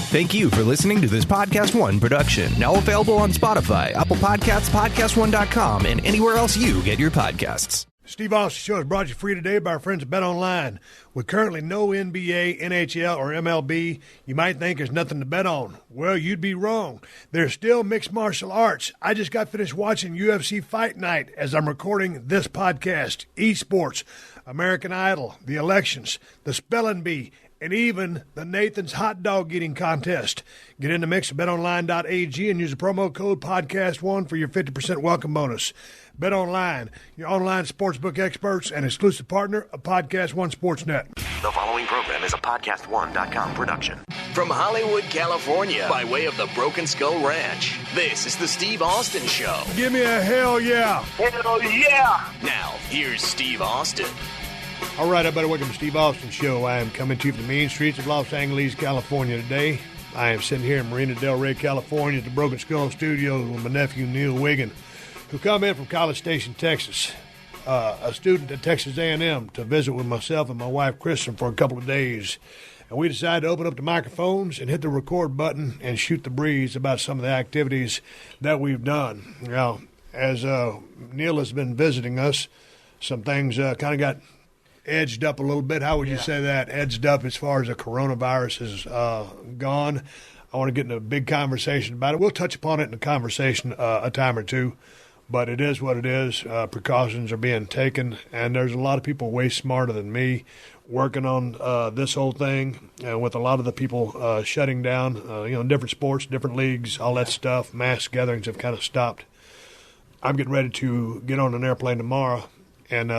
Thank you for listening to this PodcastOne production. Now available on Spotify, Apple Podcasts, PodcastOne.com, and anywhere else you get your podcasts. Steve Austin Show is brought to you free today by our friends at BetOnline. With currently no NBA, NHL, or MLB, you might think there's nothing to bet on. Well, you'd be wrong. There's still mixed martial arts. I just got finished watching UFC Fight Night as I'm recording this podcast. Esports, American Idol, the elections, the spelling bee, and even the Nathan's hot dog eating contest. Get in the mix at betonline.ag and use the promo code PodcastOne for your 50% welcome bonus. BetOnline, your online sportsbook experts and exclusive partner of PodcastOne Sportsnet. The following program is a PodcastOne.com production. From Hollywood, California, by way of the Broken Skull Ranch, this is the Steve Austin Show. Give me a hell yeah. Hell yeah. Now, here's Steve Austin. All right, everybody, welcome to Steve Austin Show. I am coming to you from the mean streets of Los Angeles, California today. I am sitting here in Marina Del Rey, California at the Broken Skull Studios with my nephew, Neil Wiegand, who come in from College Station, Texas, a student at Texas A&M, to visit with myself and my wife, Kristen, for a couple of days. And we decided to open up the microphones and hit the record button and shoot the breeze about some of the activities that we've done. Now, as Neil has been visiting us, some things kind of got edged up a little bit. How would you say that? Edged up as far as the coronavirus is gone. I want to get in a big conversation about it. We'll touch upon it in the conversation a time or two, but it is what it is. Precautions are being taken, and there's a lot of people way smarter than me working on this whole thing, with a lot of the people shutting down, different sports, different leagues, all that stuff. Mass gatherings have kind of stopped. I'm getting ready to get on an airplane tomorrow, and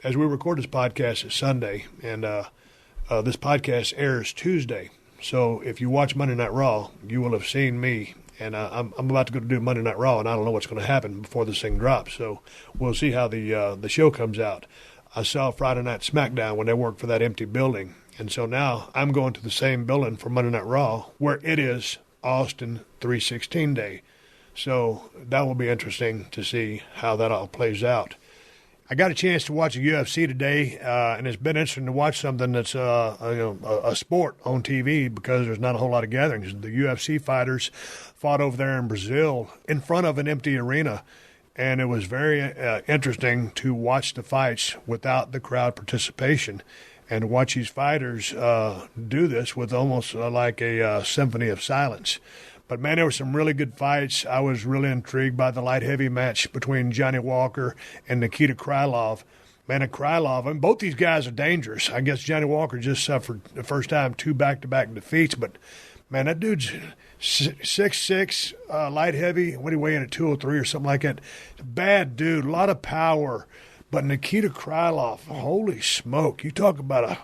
as we record this podcast, it's Sunday, and this podcast airs Tuesday. So if you watch Monday Night Raw, you will have seen me, and I'm about to go to do Monday Night Raw, and I don't know what's going to happen before this thing drops. So we'll see how the show comes out. I saw Friday Night SmackDown when they worked for that empty building, and so now I'm going to the same building for Monday Night Raw, where it is Austin 316 Day. So that will be interesting to see how that all plays out. I got a chance to watch the UFC today, and it's been interesting to watch something that's a sport on TV because there's not a whole lot of gatherings. The UFC fighters fought over there in Brazil in front of an empty arena, and it was very interesting to watch the fights without the crowd participation and watch these fighters do this with almost like a symphony of silence. But, man, there were some really good fights. I was really intrigued by the light heavy match between Johnny Walker and Nikita Krylov. Man, Krylov, both these guys are dangerous. I guess Johnny Walker just suffered the first time 2 back-to-back defeats. But, man, that dude's 6'6", light heavy. What do you weigh in at 203 or something like that? Bad dude, a lot of power. But Nikita Krylov, holy smoke. You talk about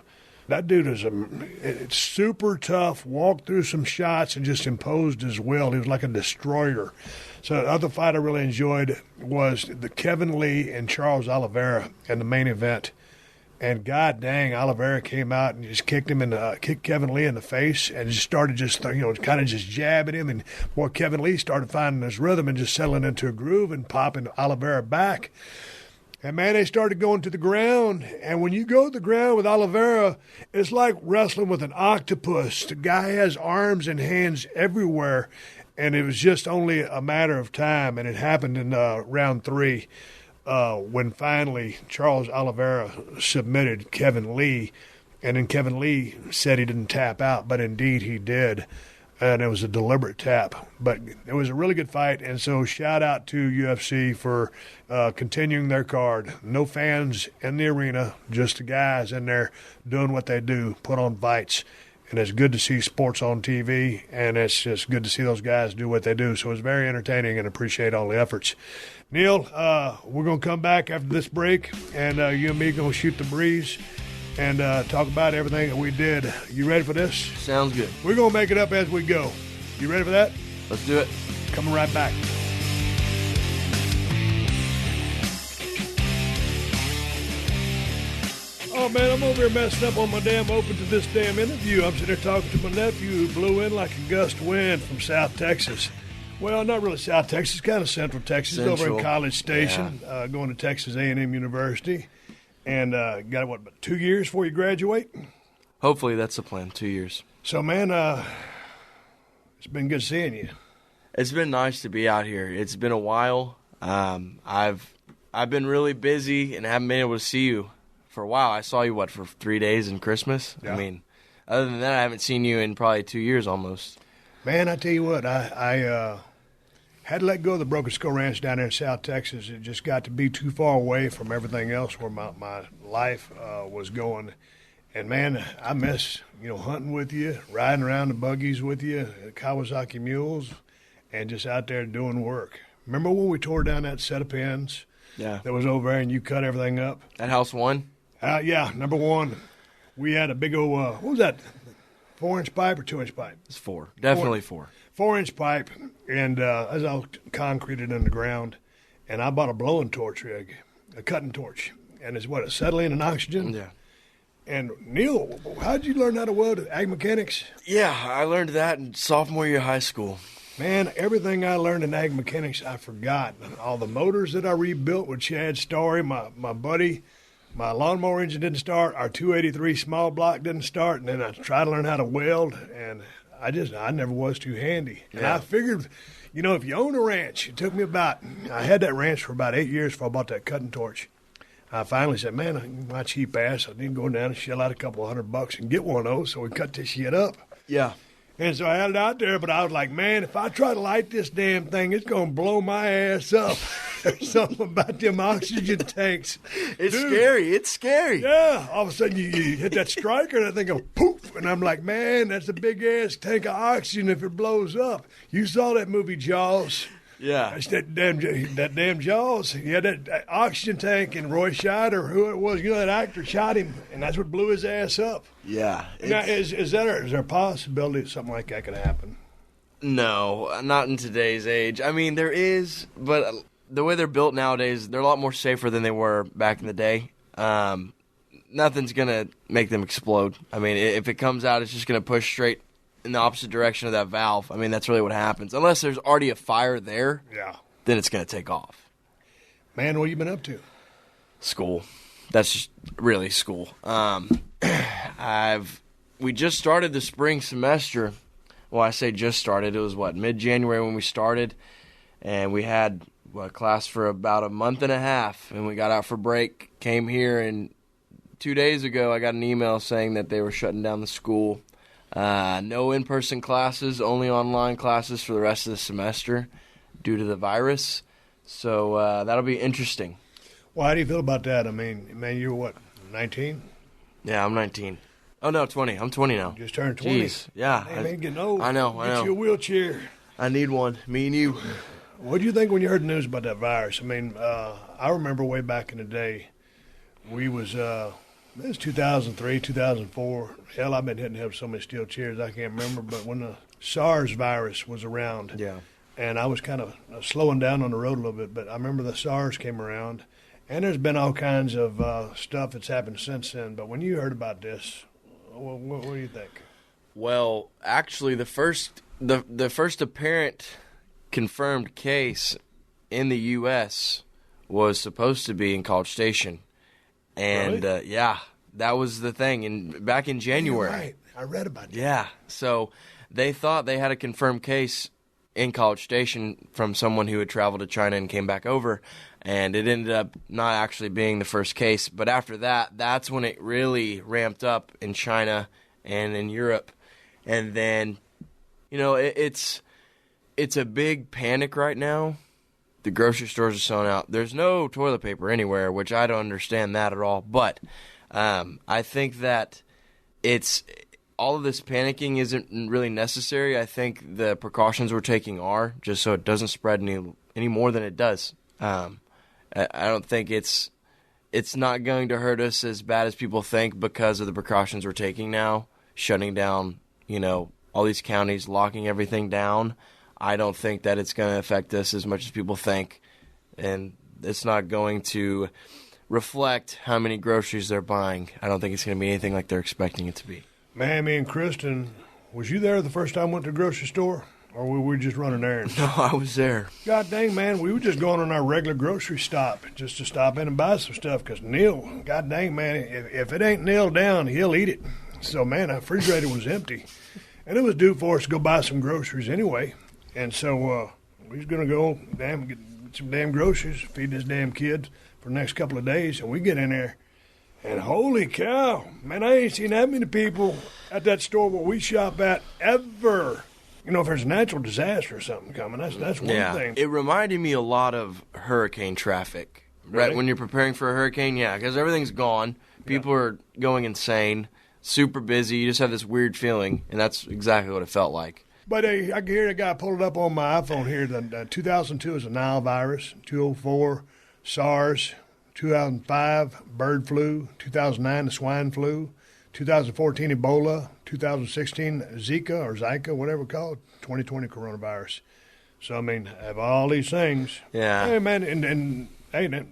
that dude is it's super tough, walked through some shots and just imposed his will. He was like a destroyer. So the other fight I really enjoyed was the Kevin Lee and Charles Oliveira in the main event. And god dang, Oliveira came out and just kicked Kevin Lee in the face and just started kind of just jabbing him. And boy, Kevin Lee started finding his rhythm and just settling into a groove and popping Oliveira back. And, man, they started going to the ground. And when you go to the ground with Oliveira, it's like wrestling with an octopus. The guy has arms and hands everywhere. And it was just only a matter of time. And it happened in round 3 when finally Charles Oliveira submitted Kevin Lee. And then Kevin Lee said he didn't tap out, but indeed he did. And it was a deliberate tap. But it was a really good fight, and so shout out to UFC for continuing their card. No fans in the arena, just the guys in there doing what they do, put on fights. And it's good to see sports on TV, and it's just good to see those guys do what they do. So it's very entertaining and appreciate all the efforts. Neil, we're going to come back after this break, and you and me are going to shoot the breeze and talk about everything that we did. You ready for this? Sounds good. We're going to make it up as we go. You ready for that? Let's do it. Coming right back. Oh, man, I'm over here messing up on my damn open to this damn interview. I'm sitting there talking to my nephew who blew in like a gust of wind from South Texas. Well, not really South Texas, kind of Central Texas. He's over in College Station, going to Texas A&M University. And got, about 2 years before you graduate? Hopefully that's the plan, 2 years. So, man, It's been good seeing you. It's been nice to be out here. It's been a while. I've been really busy and haven't been able to see you for a while. I saw you, for 3 days in Christmas? Yeah. I mean, other than that, I haven't seen you in probably 2 years almost. Man, I tell you what, I had to let go of the Broken Skull Ranch down there in South Texas. It just got to be too far away from everything else where my life was going. And, man, I miss, hunting with you, riding around the buggies with you, Kawasaki mules, and just out there doing work. Remember when we tore down that set of pens that was over there and you cut everything up? At House 1? Yeah, number one. We had a big old, what was that, 4-inch pipe or 2-inch pipe? It's 4. Definitely 4. 4-inch pipe, and as I was concreted in the ground, and I bought a blowing torch rig, a cutting torch, and it's acetylene and oxygen. Yeah. And Neil, how did you learn how to weld ag mechanics? Yeah, I learned that in sophomore year of high school. Man, everything I learned in ag mechanics, I forgot. All the motors that I rebuilt with Chad Story, my buddy, my lawnmower engine didn't start, our 283 small block didn't start, and then I tried to learn how to weld, and I never was too handy. And I figured, if you own a ranch, it took me I had that ranch for about 8 years before I bought that cutting torch. I finally said, man, my cheap ass, I need to go down and shell out a couple $100 and get one of those so we cut this shit up. Yeah. And so I had it out there, but I was like, man, if I try to light this damn thing, it's going to blow my ass up. There's something about them oxygen tanks. It's scary. It's scary. Yeah. All of a sudden, you hit that striker, and I think of poof. And I'm like, man, that's a big-ass tank of oxygen if it blows up. You saw that movie Jaws. Yeah. That's that damn Jaws. He had that oxygen tank, and Roy Scheider, who it was, that actor, shot him, and that's what blew his ass up. Yeah. Now, is there a possibility that something like that could happen? No, not in today's age. I mean, there is, but the way they're built nowadays, they're a lot more safer than they were back in the day. Nothing's going to make them explode. I mean, if it comes out, it's just going to push straight in the opposite direction of that valve. I mean, that's really what happens. Unless there's already a fire there, then it's going to take off. Man, what have you been up to? School. That's just really school. We just started the spring semester. Well, I say just started. It was, mid-January when we started. And we had class for about a month and a half. And we got out for break, came here, and 2 days ago I got an email saying that they were shutting down the school. No in-person classes, only online classes for the rest of the semester due to the virus. So that'll be interesting. Well, how do you feel about that? I mean, man, you're what, 19? Yeah, I'm 19. Oh, no, 20. I'm 20 now. Just turned 20? Jeez, yeah. Man, getting old. I know. Get you a wheelchair. I need one. Me and you. What do you think when you heard the news about that virus? I mean, I remember way back in the day, it was 2003, 2004. Hell, I've been hitting so many steel chairs I can't remember. But when the SARS virus was around, and I was kind of slowing down on the road a little bit, but I remember the SARS came around, and there's been all kinds of stuff that's happened since then. But when you heard about this, what do you think? Well, actually, the first apparent confirmed case in the U.S. was supposed to be in College Station. And, really? That was the thing. Back in January. You're right. I read about that. Yeah. So they thought they had a confirmed case in College Station from someone who had traveled to China and came back over. And it ended up not actually being the first case. But after that, that's when it really ramped up in China and in Europe. And then, it's a big panic right now. The grocery stores are selling out. There's no toilet paper anywhere, which I don't understand that at all. But I think that all of this panicking isn't really necessary. I think the precautions we're taking are just so it doesn't spread any more than it does. I don't think it's not going to hurt us as bad as people think because of the precautions we're taking now, shutting down, all these counties, locking everything down. I don't think that it's going to affect us as much as people think, and it's not going to reflect how many groceries they're buying. I don't think it's going to be anything like they're expecting it to be. Man, me and Kristen, was you there the first time we went to the grocery store, or were we just running errands? No, I was there. God dang, man, we were just going on our regular grocery stop just to stop in and buy some stuff, because Neil, god dang, man, if it ain't nailed down, he'll eat it. So, man, our refrigerator was empty. And it was due for us to go buy some groceries anyway. And so we was going to go get some damn groceries, feed this damn kid for the next couple of days. And we get in there, and holy cow, man, I ain't seen that many people at that store where we shop at ever. You know, if there's a natural disaster or something coming, that's one thing. It reminded me a lot of hurricane traffic. Really? Right when you're preparing for a hurricane, because everything's gone. People are going insane, super busy. You just have this weird feeling, and that's exactly what it felt like. But I can hear the guy pull it up on my iPhone here. The 2002 is the Nile virus, 2004 SARS, 2005 bird flu, 2009 the swine flu, 2014 Ebola, 2016 Zika, whatever it's called, 2020 coronavirus. So, I mean, have all these things. Yeah. Hey, man, and hey,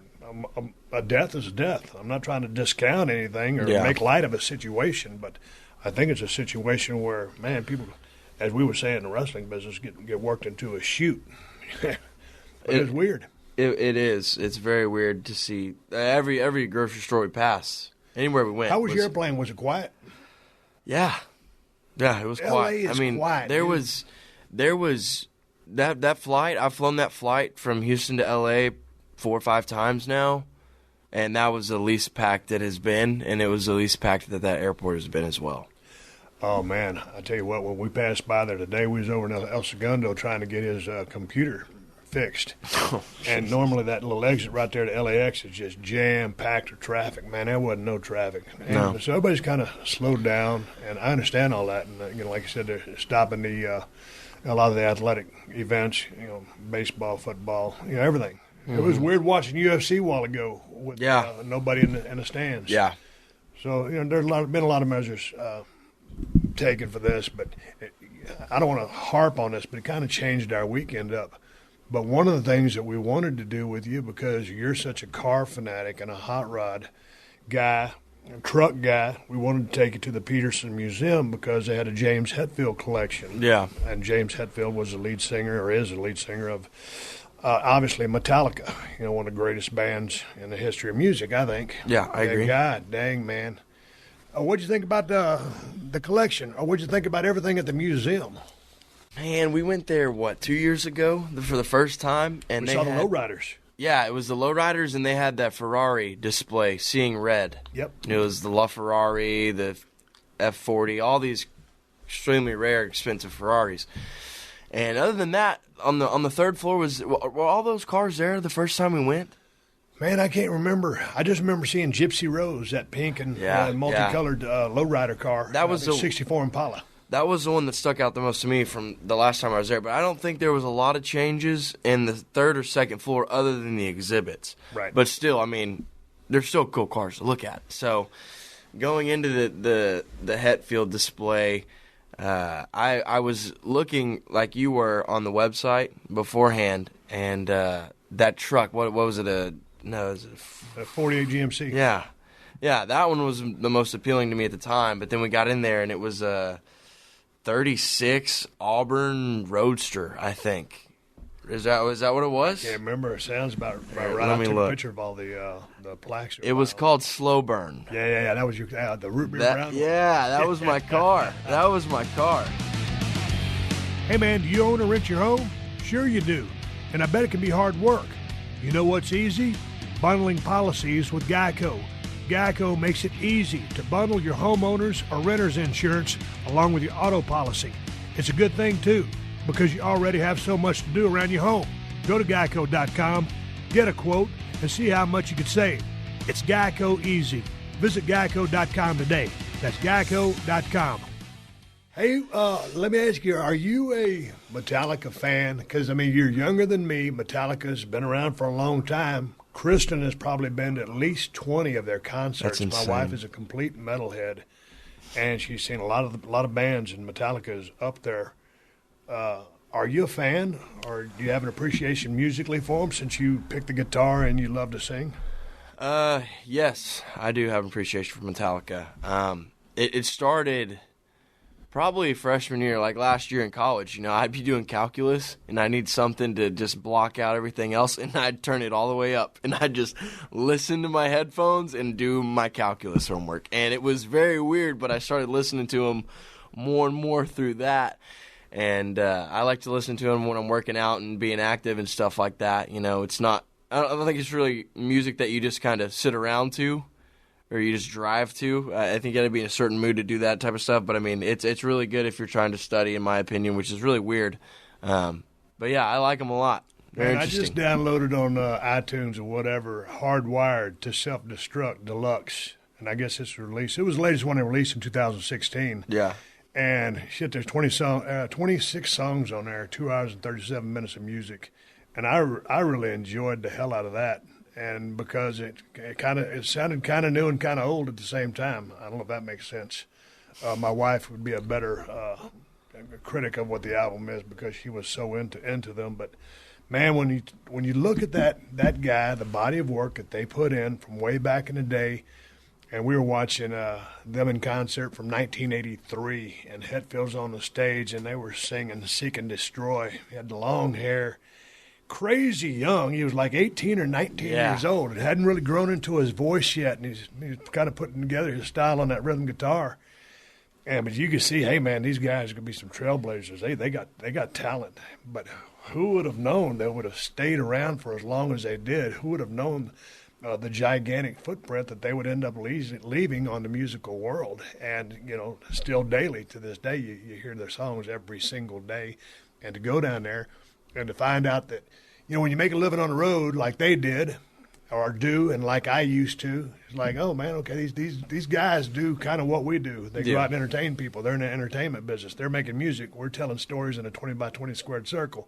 a death is a death. I'm not trying to discount anything or make light of a situation, but I think it's a situation where, man, people, as we would say in the wrestling business, get worked into a shoot. It's weird. It is. It's very weird to see every grocery store we pass, anywhere we went. How was your airplane? Was it quiet? Yeah, it was quiet. I mean, quiet, there was that flight. I've flown that flight from Houston to LA 4 or 5 times now, and that was the least packed it has been, and it was the least packed that airport has been as well. Oh, man, I tell you what, when we passed by there today, we was over in El Segundo trying to get his computer fixed. And normally that little exit right there to LAX is just jam-packed with traffic. Man, there wasn't no traffic. And so everybody's kind of slowed down, and I understand all that. And, like you said, they're stopping a lot of the athletic events, baseball, football, everything. Mm-hmm. It was weird watching UFC a while ago with nobody in the stands. Yeah. So, there's been a lot of measures taken for this, but I don't want to harp on this, but it kind of changed our weekend up. But one of the things that we wanted to do with you, because you're such a car fanatic and a hot rod guy, a truck guy, we wanted to take you to the Petersen Museum because they had a James Hetfield collection. Yeah. And James Hetfield was the lead singer, or is the lead singer of, obviously, Metallica, one of the greatest bands in the history of music, I think. Yeah, I agree. God dang, man. What'd you think about the collection, or what'd you think about everything at the museum? Man, we went there, 2 years ago for the first time? And we saw the lowriders. Yeah, it was the lowriders, and they had that Ferrari display, Seeing Red. Yep. It was the LaFerrari, the F40, all these extremely rare, expensive Ferraris. And other than that, on the third floor, were all those cars there the first time we went? Man, I can't remember. I just remember seeing Gypsy Rose, that pink and multicolored lowrider car. That was the 64 Impala. That was the one that stuck out the most to me from the last time I was there. But I don't think there was a lot of changes in the third or second floor other than the exhibits. Right. But still, I mean, they're still cool cars to look at. So going into the Hetfield display, I was looking like you were on the website beforehand, and that truck, what was it? A 48 GMC. Yeah. Yeah, that one was the most appealing to me at the time. But then we got in there, and it was a 36 Auburn Roadster, I think. Is that what it was? I can't remember. It sounds about right. I took a picture of all the plaques. It was called Slow Burn. Yeah. That was the root beer brown. Yeah, that was my car. That was my car. Hey, man, do you own or rent your home? Sure you do. And I bet it can be hard work. You know what's easy? Bundling policies with Geico. Geico makes it easy to bundle your homeowners or renters insurance along with your auto policy. It's a good thing, too, because you already have so much to do around your home. Go to geico.com, get a quote, and see how much you could save. It's Geico easy. Visit geico.com today. That's geico.com. Hey, let me ask you, are you a Metallica fan? Because, you're younger than me. Metallica's been around for a long time. Kristen has probably been to at least 20 of their concerts. That's insane. My wife is a complete metalhead, and she's seen a lot of bands, and Metallica is up there. Are you a fan, or do you have an appreciation musically for them since you picked the guitar and you love to sing? Yes, I do have an appreciation for Metallica. It started probably freshman year, like last year in college. I'd be doing calculus, and I need something to just block out everything else, and I'd turn it all the way up, and I'd just listen to my headphones and do my calculus homework. And it was very weird, but I started listening to them more and more through that. And I like to listen to them when I'm working out and being active and stuff like that. You know, it's not. I don't think it's really music that you just kind of sit around to, or you just drive to. I think you got to be in a certain mood to do that type of stuff. But I mean, it's really good if you're trying to study, in my opinion, which is really weird. But yeah, I like them a lot. Very I interesting. just downloaded on iTunes or whatever, Hardwired to Self-Destruct Deluxe. And I guess it's released. It was the latest one they released in 2016. Yeah. And shit, there's 26 songs on there, 2 hours and 37 minutes of music. And I really enjoyed the hell out of that. And because it sounded kind of new and kind of old at the same time. I don't know if that makes sense. My wife would be a better critic of what the album is because she was so into them. But man, when you look at that guy, the body of work that they put in from way back in the day, and we were watching them in concert from 1983, and Hetfield's on the stage, and they were singing "Seek and Destroy." He had the long hair, crazy young. He was like 18 or 19 years old. It hadn't really grown into his voice yet, and he's kind of putting together his style on that rhythm guitar. But you can see, hey man, these guys are gonna be some trailblazers. They got talent. But who would have known they would have stayed around for as long as they did? Who would have known the gigantic footprint that they would end up leaving on the musical world? And you know, still daily to this day, you hear their songs every single day. And to go down there and to find out that, you know, when you make a living on the road like they did, or do, and like I used to, it's like, oh man, okay, these guys do kind of what we do. They go out and entertain people. They're in the entertainment business. They're making music. We're telling stories in a 20 by 20 squared circle.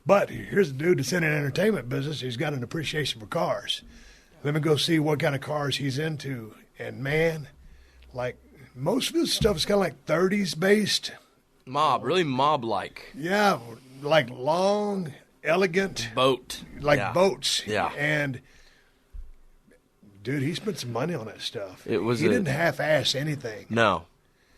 But here's a dude that's in an entertainment business. He's got an appreciation for cars. Let me go see what kind of cars he's into. And man, like most of his stuff is kind of like 30s based. Really mob-like. Yeah, like long, elegant. Boat. Like boats. Yeah. And dude, he spent some money on that stuff. He didn't half-ass anything. No.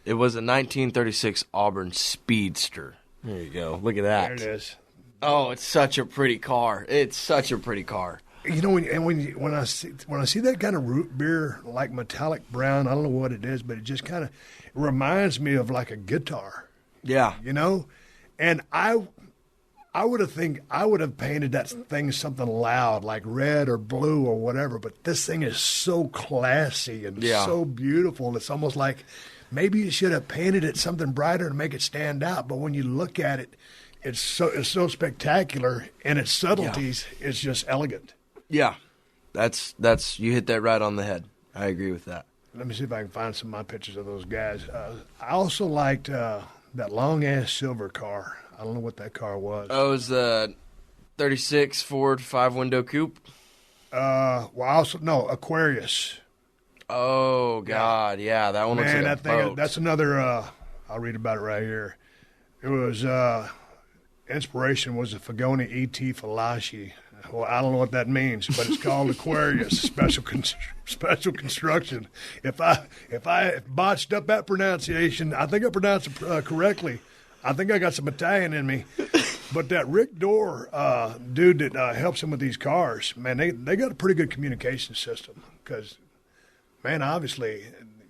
It was a 1936 Auburn Speedster. There you go. Look at that. There it is. Oh, it's such a pretty car. It's such a pretty car. You know, when I see that kind of root beer, like metallic brown, I don't know what it is, but it just kind of reminds me of like a guitar. Yeah. You know? And I would have painted that thing something loud, like red or blue or whatever, but this thing is so classy and so beautiful. It's almost like maybe you should have painted it something brighter to make it stand out, but when you look at it, it's so spectacular, and its subtleties is just elegant. Yeah. That's you hit that right on the head. I agree with that. Let me see if I can find some of my pictures of those guys. I also liked that long-ass silver car. I don't know what that car was. Oh, it was the 36 Ford 5-window coupe? Aquarius. Oh, God, yeah, that one looks like a boat. That's another, I'll read about it right here. It was, inspiration was a Fagoni E.T. Falashi. Well, I don't know what that means, but it's called Aquarius, special construction. If I botched up that pronunciation, I think I pronounced it correctly. I think I got some Italian in me. But that Rick Dorr dude that helps him with these cars, man, they got a pretty good communication system because, man, obviously,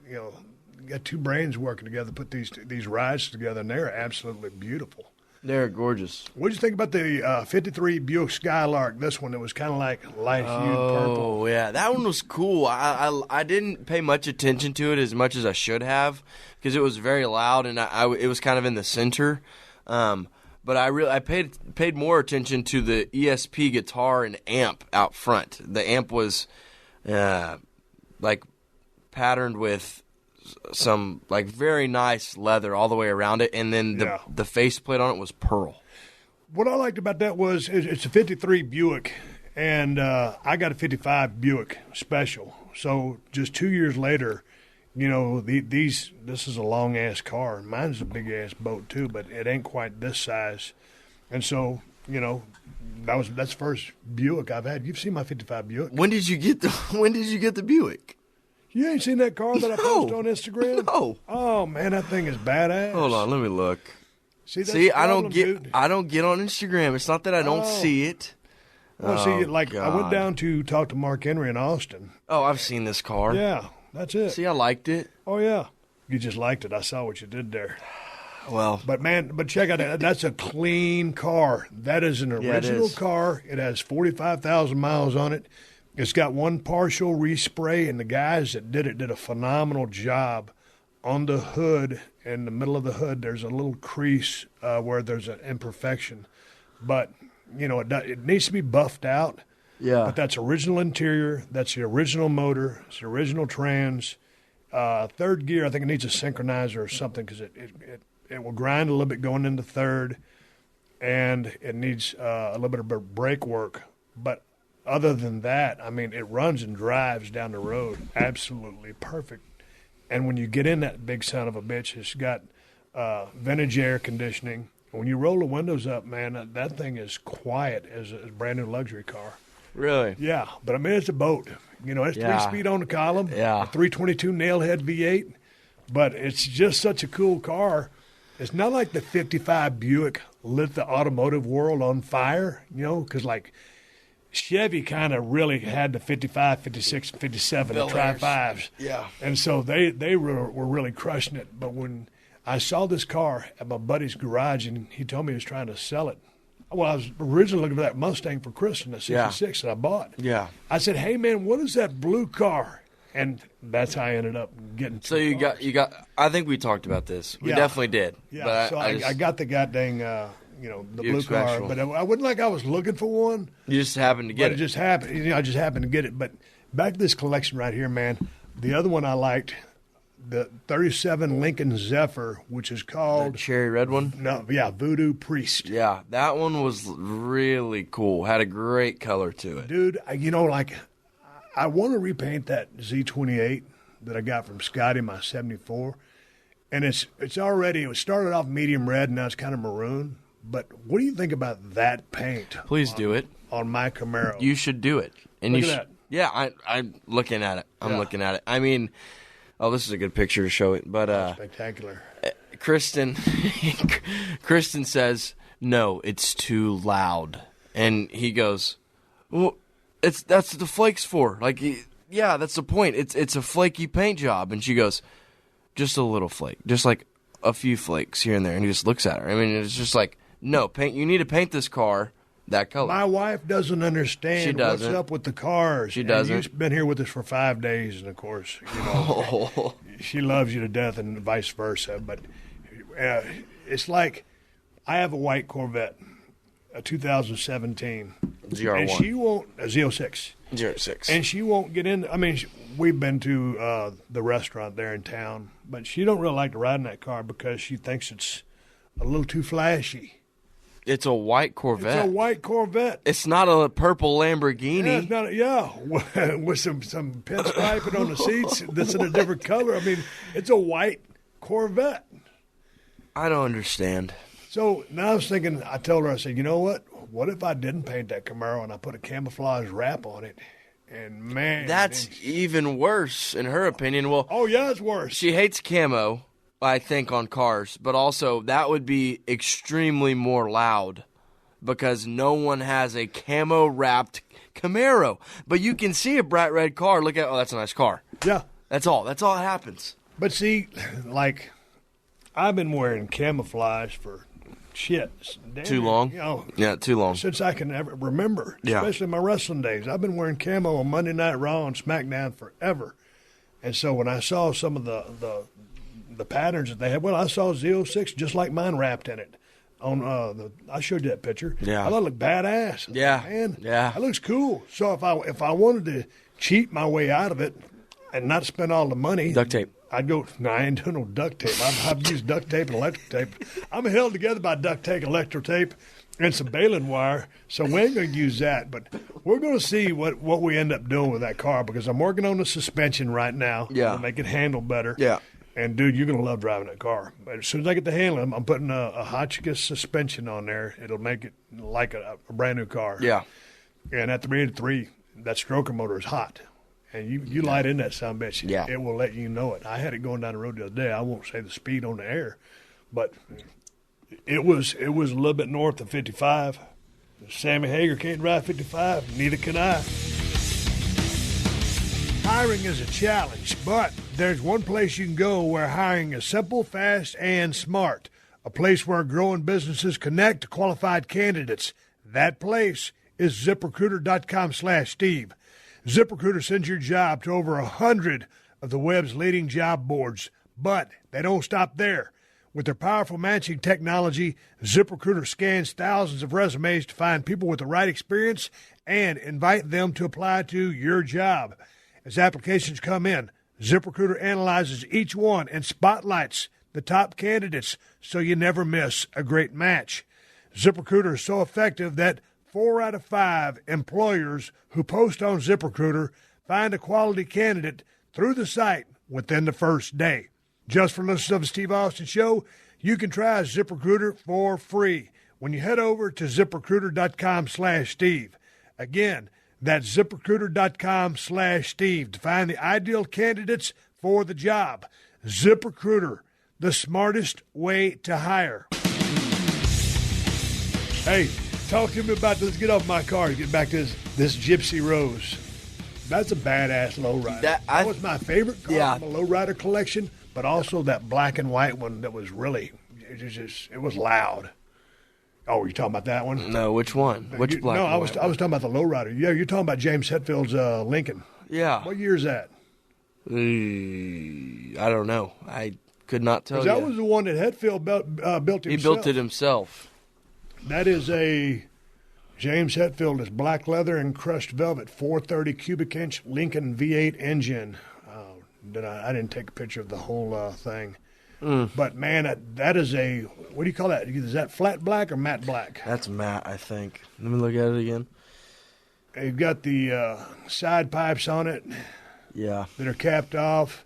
you know, you got two brains working together to put these rides together, and they're absolutely beautiful. They're gorgeous. What did you think about the 53 Buick Skylark, this one that was kind of like light-hued purple? Oh, yeah. That one was cool. I didn't pay much attention to it as much as I should have because it was very loud, and it was kind of in the center. But I paid more attention to the ESP guitar and amp out front. The amp was like patterned with some like very nice leather all the way around it, and then the faceplate on it was pearl. What I liked about that was it's a 53 Buick, and I got a 55 Buick Special. So just 2 years later, you know, this is a long ass car. Mine's a big ass boat too, but it ain't quite this size. And so, you know, that's the first Buick I've had. You've seen my 55 Buick. When did you get the Buick? You ain't seen that car that I posted on Instagram? No. Oh man, that thing is badass. Hold on, let me look. See, I don't get on Instagram. It's not that I don't see it. Well, I went down to talk to Mark Henry in Austin. Oh, I've seen this car. Yeah, that's it. See, I liked it. Oh yeah. You just liked it. I saw what you did there. Well, but check out that. That's a clean car. That is an original car. It has 45,000 miles on it. It's got one partial respray, and the guys that did it did a phenomenal job. On the hood, in the middle of the hood, there's a little crease where there's an imperfection. But, it needs to be buffed out. Yeah. But that's original interior. That's the original motor. It's the original trans. Third gear, I think it needs a synchronizer or something because it will grind a little bit going into third, and it needs a little bit of brake work. But other than that, I mean, it runs and drives down the road absolutely perfect. And when you get in that big son of a bitch, it's got vintage air conditioning. When you roll the windows up, man, that thing is quiet as a brand new luxury car. Really? Yeah, but I mean, it's a boat. It's 3-speed on the column, yeah. A 322 nailhead V8, but it's just such a cool car. It's not like the 55 Buick lit the automotive world on fire, because like Chevy kind of really had the 55, 56, 57 the Tri-5s. Yeah. And so they were really crushing it. But when I saw this car at my buddy's garage and he told me he was trying to sell it, well, I was originally looking for that Mustang for Kristen, the 66 that I bought. Yeah. I said, hey, man, what is that blue car? And that's how I ended up getting So you got. I think we talked about this. We definitely did. Yeah, but so I got the goddamn, the blue car. special. But I wasn't like I was looking for one. You just happened to get But it just happened. I just happened to get it. But back to this collection right here, man. The other one I liked, the 37 Lincoln Zephyr, which is called the cherry red one. Voodoo Priest. Yeah, that one was really cool. Had a great color to it. Dude, I want to repaint that Z28 that I got from Scotty, my 74. And it started off medium red, and now it's kind of maroon. But what do you think about that paint? Please do it. On my Camaro. You should do it. And Look at that. Yeah, I'm looking at it. I'm looking at it. I mean, this is a good picture to show it. But spectacular. Kristen says, no, it's too loud. And he goes, well, that's what the flake's for. Like, yeah, that's the point. It's a flaky paint job. And she goes, just a little flake, just like a few flakes here and there. And he just looks at her. I mean, it's just like, no, paint. You need to paint this car that color. My wife doesn't understand what's up with the cars. She doesn't. And you've been here with us for 5 days, and of course, she loves you to death, and vice versa. But it's like I have a white Corvette, a 2017. ZR1. And she won't, a Z06. Z06. And she won't get in. I mean, we've been to the restaurant there in town, but she don't really like to ride in that car because she thinks it's a little too flashy. It's a white Corvette. It's a white Corvette. It's not a purple Lamborghini. Yeah, it's not with some pinstriping on the seats that's in a different color. I mean, it's a white Corvette. I don't understand. So now I was thinking, I told her, I said, you know what? What if I didn't paint that Camaro and I put a camouflage wrap on it? And man, that's even worse in her opinion. Well, oh yeah, it's worse. She hates camo, I think, on cars, but also that would be extremely more loud because no one has a camo wrapped Camaro. But you can see a bright red car. Look at, that's a nice car. Yeah, that's all. That's all that happens. But see, like, I've been wearing camouflage for shit. Too long? Yeah, too long. Since I can ever remember, especially my wrestling days. I've been wearing camo on Monday Night Raw and SmackDown forever. And so when I saw some of the patterns that they had, I saw Z06 just like mine wrapped in it. I showed you that picture. Yeah. I thought it looked badass. Yeah. Man, yeah. That looks cool. So if I wanted to cheat my way out of it and not spend all the money. Duct tape. I'd go, no, I ain't doing no duct tape. I've used duct tape and electric tape. I'm held together by duct tape, electric tape, and some baling wire, so we ain't going to use that. But we're going to see what we end up doing with that car because I'm working on the suspension right now to make it handle better. Yeah. And, dude, you're going to love driving that car. But as soon as I get the handling, I'm putting a Hotchkiss suspension on there. It'll make it like a brand-new car. Yeah. And at 383, that stroker motor is hot. And you light in that son bitch, it will let you know it. I had it going down the road the other day. I won't say the speed on the air, but it was a little bit north of 55. Sammy Hager can't drive 55, neither can I. Hiring is a challenge, but there's one place you can go where hiring is simple, fast, and smart. A place where growing businesses connect to qualified candidates. That place is ZipRecruiter.com/Steve. ZipRecruiter sends your job to over 100 of the web's leading job boards. But they don't stop there. With their powerful matching technology, ZipRecruiter scans thousands of resumes to find people with the right experience and invite them to apply to your job. As applications come in, ZipRecruiter analyzes each one and spotlights the top candidates so you never miss a great match. ZipRecruiter is so effective that 4 out of 5 employers who post on ZipRecruiter find a quality candidate through the site within the first day. Just for listeners of the Steve Austin Show, you can try ZipRecruiter for free when you head over to ZipRecruiter.com/Steve. Again, that's ZipRecruiter.com/Steve to find the ideal candidates for the job. ZipRecruiter, the smartest way to hire. Hey, talk to me about this. Get off my car. Get back to this Gypsy Rose. That's a badass lowrider. That was my favorite car in the lowrider collection, but also that black and white one that was really, it was loud. Oh, were you talking about that one? No, which one? Which black? No, I was talking about the lowrider. Yeah, you're talking about James Hetfield's Lincoln. Yeah. What year is that? I don't know. I could not tell you. That was the one that Hetfield built himself. He built it himself. That is a James Hetfield is black leather and crushed velvet, 430 cubic inch Lincoln V8 engine. I didn't take a picture of the whole thing. But, man, that is a, what do you call that? Is that flat black or matte black? That's matte, I think. Let me look at it again. You've got the side pipes on it. Yeah. That are capped off.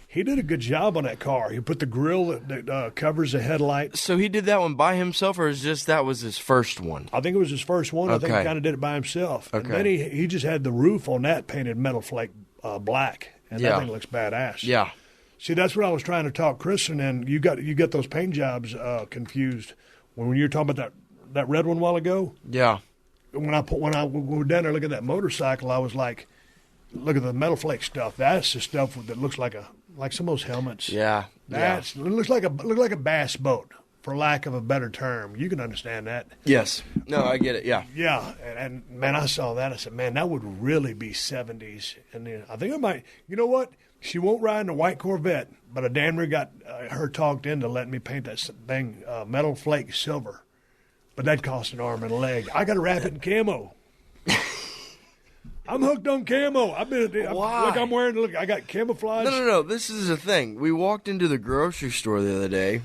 He did a good job on that car. He put the grill that covers the headlight. So he did that one by himself, or is just that was his first one? I think it was his first one. Okay. I think he kind of did it by himself. Okay. And then he just had the roof on that painted metal flake black, and that thing looks badass. Yeah. See, that's what I was trying to talk Kristen, and you got those paint jobs confused when you were talking about that red one a while ago. Yeah. When we were down there looking at that motorcycle, I was like, look at the metal flake stuff. That's the stuff that looks like some of those helmets. Yeah. It looks like a bass boat, for lack of a better term. You can understand that. Yes. No, I get it. Yeah. Yeah, and man, I saw that. I said, man, that would really be 70s. And then I think I might. You know what? She won't ride in a white Corvette, but I damn near got her talked into letting me paint that thing metal flake silver. But that cost an arm and a leg. I got to wrap it in camo. I'm hooked on camo. Why? I got camouflage. No. This is the thing. We walked into the grocery store the other day,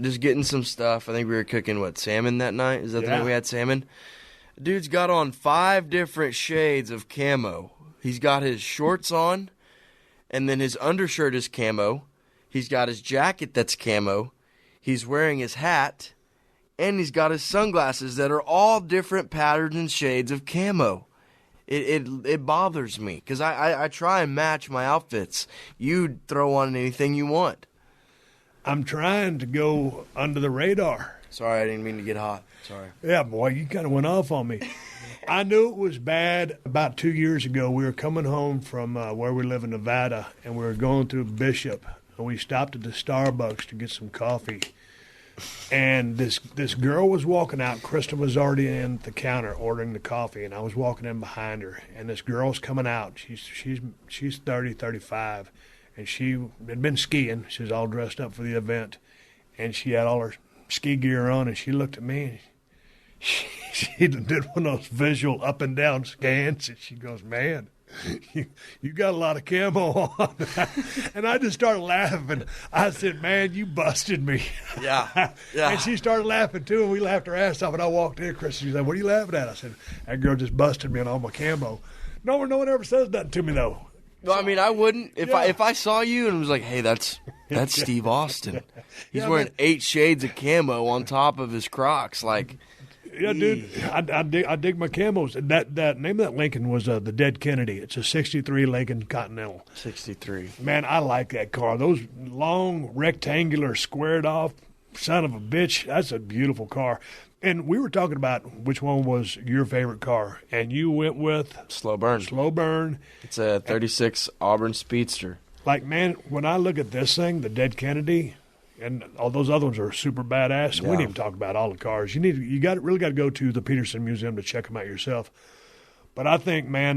just getting some stuff. I think we were cooking, salmon that night? Is that the night we had salmon? Dude's got on 5 different shades of camo. He's got his shorts on, and then his undershirt is camo. He's got his jacket that's camo. He's wearing his hat, and he's got his sunglasses that are all different patterns and shades of camo. It bothers me because I try and match my outfits. You throw on anything you want. I'm trying to go under the radar. Sorry, I didn't mean to get hot. Sorry. Yeah, boy, you kind of went off on me. I knew it was bad about 2 years ago. We were coming home from where we live in Nevada, and we were going through Bishop, and we stopped at the Starbucks to get some coffee. And this girl was walking out. Kristen was already in the counter ordering the coffee, and I was walking in behind her. And this girl's coming out. She's 30, 35, and she had been skiing. She was all dressed up for the event, and she had all her ski gear on. And she looked at me, and she did one of those visual up and down scans, and she goes, "Man, you got a lot of camo on." And I just started laughing. I said, "Man, you busted me." Yeah. And she started laughing too, and we laughed her ass off. And I walked in, Chris, she said, "What are you laughing at?" I said, "That girl just busted me on all my camo." No one ever says that to me though. Well, I mean, I wouldn't if I saw you and was like, "Hey, that's Steve Austin. He's wearing 8 shades of camo on top of his Crocs." Like, yeah, dude, I dig my camos. That name of that Lincoln was the Dead Kennedy. It's a '63 Lincoln Continental. 63. Man, I like that car. Those long, rectangular, squared off, son of a bitch. That's a beautiful car. And we were talking about which one was your favorite car, and you went with Slow burn. Slow burn. It's a '36 Auburn Speedster. Like, man, when I look at this thing, the Dead Kennedy, and all those other ones are super badass. We didn't even talk about all the cars. You really got to go to the Petersen Museum to check them out yourself. But I think, man,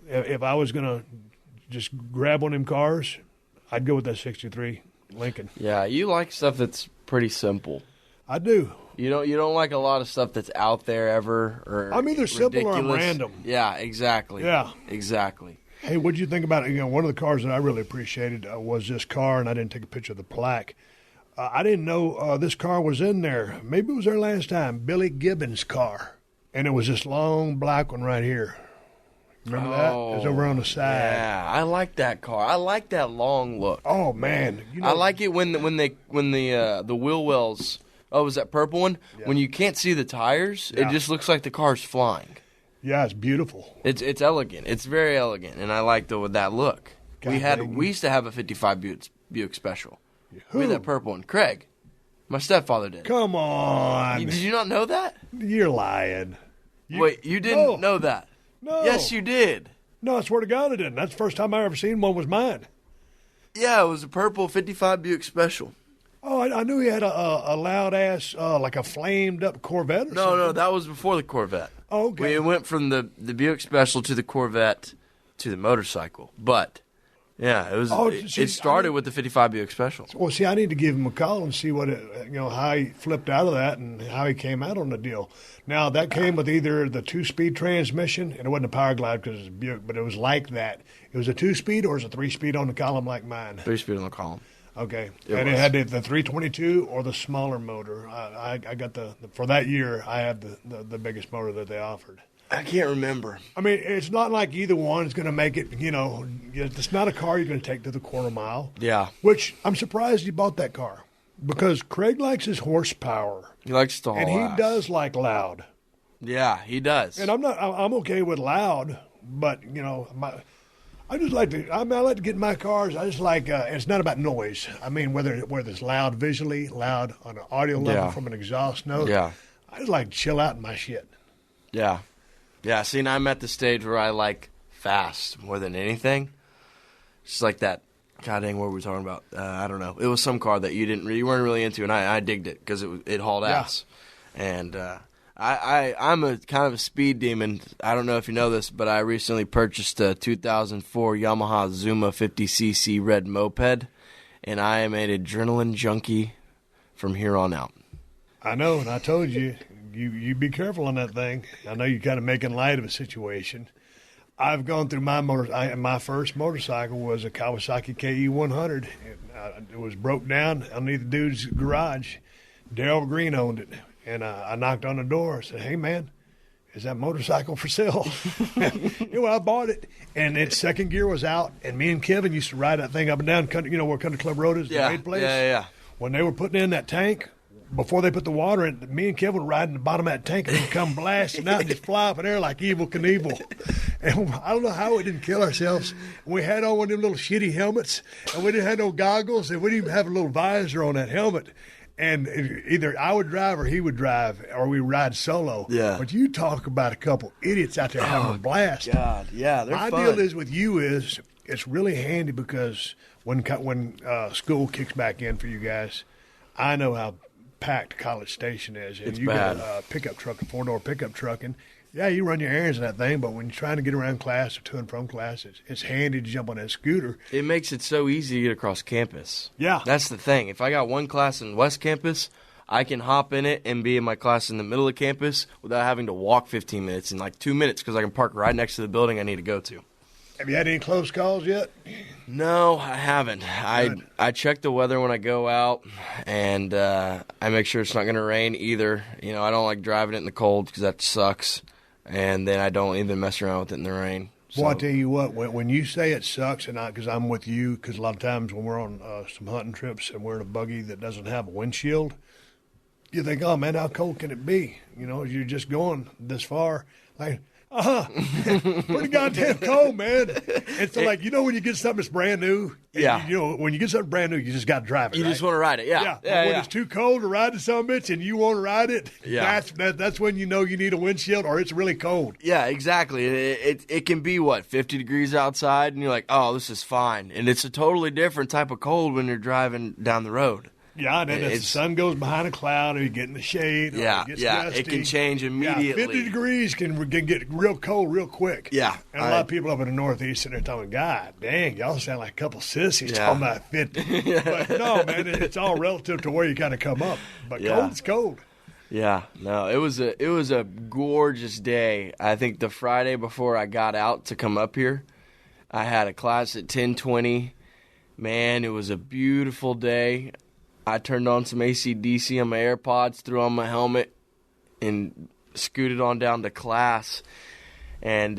if I was gonna just grab one of them cars, I'd go with that '63 Lincoln. Yeah, you like stuff that's pretty simple. I do. You don't like a lot of stuff that's out there ever or I'm either simple or I'm ridiculous. random. Yeah, exactly. Yeah. Exactly. Hey, what did you think about it? One of the cars that I really appreciated was this car, and I didn't take a picture of the plaque. I didn't know this car was in there. Maybe it was there last time. Billy Gibbons' car. And it was this long black one right here. Remember that? It was over on the side. Yeah, I like that car. I like that long look. Oh, man. I like it when the wheel wells. Oh, was that purple one? Yeah. When you can't see the tires, it just looks like the car's flying. Yeah, it's beautiful. It's elegant. It's very elegant, and I like that look. We used to have a '55 Buick Special. Who? We had that purple one. Craig, my stepfather did. Come on. Did you not know that? You're lying. Wait, you didn't know that? No. Yes, you did. No, I swear to God I didn't. That's the first time I ever seen one was mine. Yeah, it was a purple '55 Buick Special. Oh, I knew he had a loud ass, like a flamed up Corvette or something. No, that was before the Corvette. Oh, okay. We went from the Buick Special to the Corvette to the motorcycle. But, yeah, it started with the '55 Buick Special. Well, see, I need to give him a call and see how he flipped out of that and how he came out on the deal. Now, that came with either the 2-speed transmission, and it wasn't a Power Glide because it was a Buick, but it was like that. It was a 2-speed or it was a 3-speed on the column like mine? 3-speed on the column. Okay, it had the 322 or the smaller motor. I got for that year. I had the biggest motor that they offered. I can't remember. I mean, it's not like either one is going to make it. It's not a car you're going to take to the quarter mile. Yeah. Which I'm surprised he bought that car because Craig likes his horsepower. He likes to haul and he ass. does like loud. Yeah, he does. And I'm okay with loud, but I just like to. I like to get in my cars. I just like. It's not about noise. I mean, whether it's loud visually, loud on an audio level from an exhaust note. Yeah. I just like to chill out in my shit. Yeah. Yeah. See, now I'm at the stage where I like fast more than anything. Just like that. God dang, what were we talking about? I don't know. It was some car that you weren't really into, and I digged it because it hauled ass. And I'm a kind of a speed demon. I don't know if you know this, but I recently purchased a 2004 Yamaha Zuma 50cc red moped, and I am an adrenaline junkie from here on out. I know, and I told you be careful on that thing. I know you're kind of making light of a situation. I've gone through my first motorcycle was a Kawasaki KE100. It was broke down underneath the dude's garage. Darryl Green owned it. And I knocked on the door. I said, "Hey, man, is that motorcycle for sale?" I bought it, and its second gear was out. And me and Kevin used to ride that thing up and down, where Country Club Road is, the raid place. Yeah. When they were putting in that tank, before they put the water in, me and Kevin would ride in the bottom of that tank and then come blasting out and just fly up in there like Evel Knievel. And I don't know how we didn't kill ourselves. We had on one of them little shitty helmets, and we didn't have no goggles, and we didn't even have a little visor on that helmet. And either I would drive or he would drive, or we ride solo. Yeah. But you talk about a couple idiots out there having a blast. God, yeah, they're fun. My deal is with you is it's really handy because when school kicks back in for you guys, I know how packed College Station is. And it's you bad. got a pickup truck, a 4-door pickup truck, and you run your errands in that thing, but when you're trying to get around class or to and from class, it's handy to jump on that scooter. It makes it so easy to get across campus. Yeah. That's the thing. If I got one class in West Campus, I can hop in it and be in my class in the middle of campus without having to walk 15 minutes in like 2 minutes because I can park right next to the building I need to go to. Have you had any close calls yet? No, I haven't. I check the weather when I go out, and I make sure it's not going to rain either. I don't like driving it in the cold because that sucks. And then I don't even mess around with it in the rain. So. Well, I tell you what, when you say it sucks, and because I'm with you, because a lot of times when we're on some hunting trips and we're in a buggy that doesn't have a windshield, you think, oh, man, how cold can it be? You're just going this far. Like Pretty goddamn cold, man. And so, like, when you get something that's brand new, Yeah. When you get something brand new, you just got to drive it. You just want to ride it, yeah. But when it's too cold to ride the son of a bitch and you want to ride it, that's when you know you need a windshield or it's really cold. Yeah, exactly. It can be, 50 degrees outside, and you're like, oh, this is fine. And it's a totally different type of cold when you're driving down the road. Yeah, and then if the sun goes behind a cloud or you get in the shade or it gets dusty, it can change immediately. Yeah, 50 degrees can get real cold real quick. Yeah. And a lot of people up in the Northeast and they're talking, God dang, y'all sound like a couple sissies talking about 50. But no, man, it's all relative to where you kind of come up. But cold's cold. Yeah, no, it was a gorgeous day. I think the Friday before I got out to come up here, I had a class at 10:20. Man, it was a beautiful day. I turned on some AC/DC on my AirPods, threw on my helmet, and scooted on down to class. And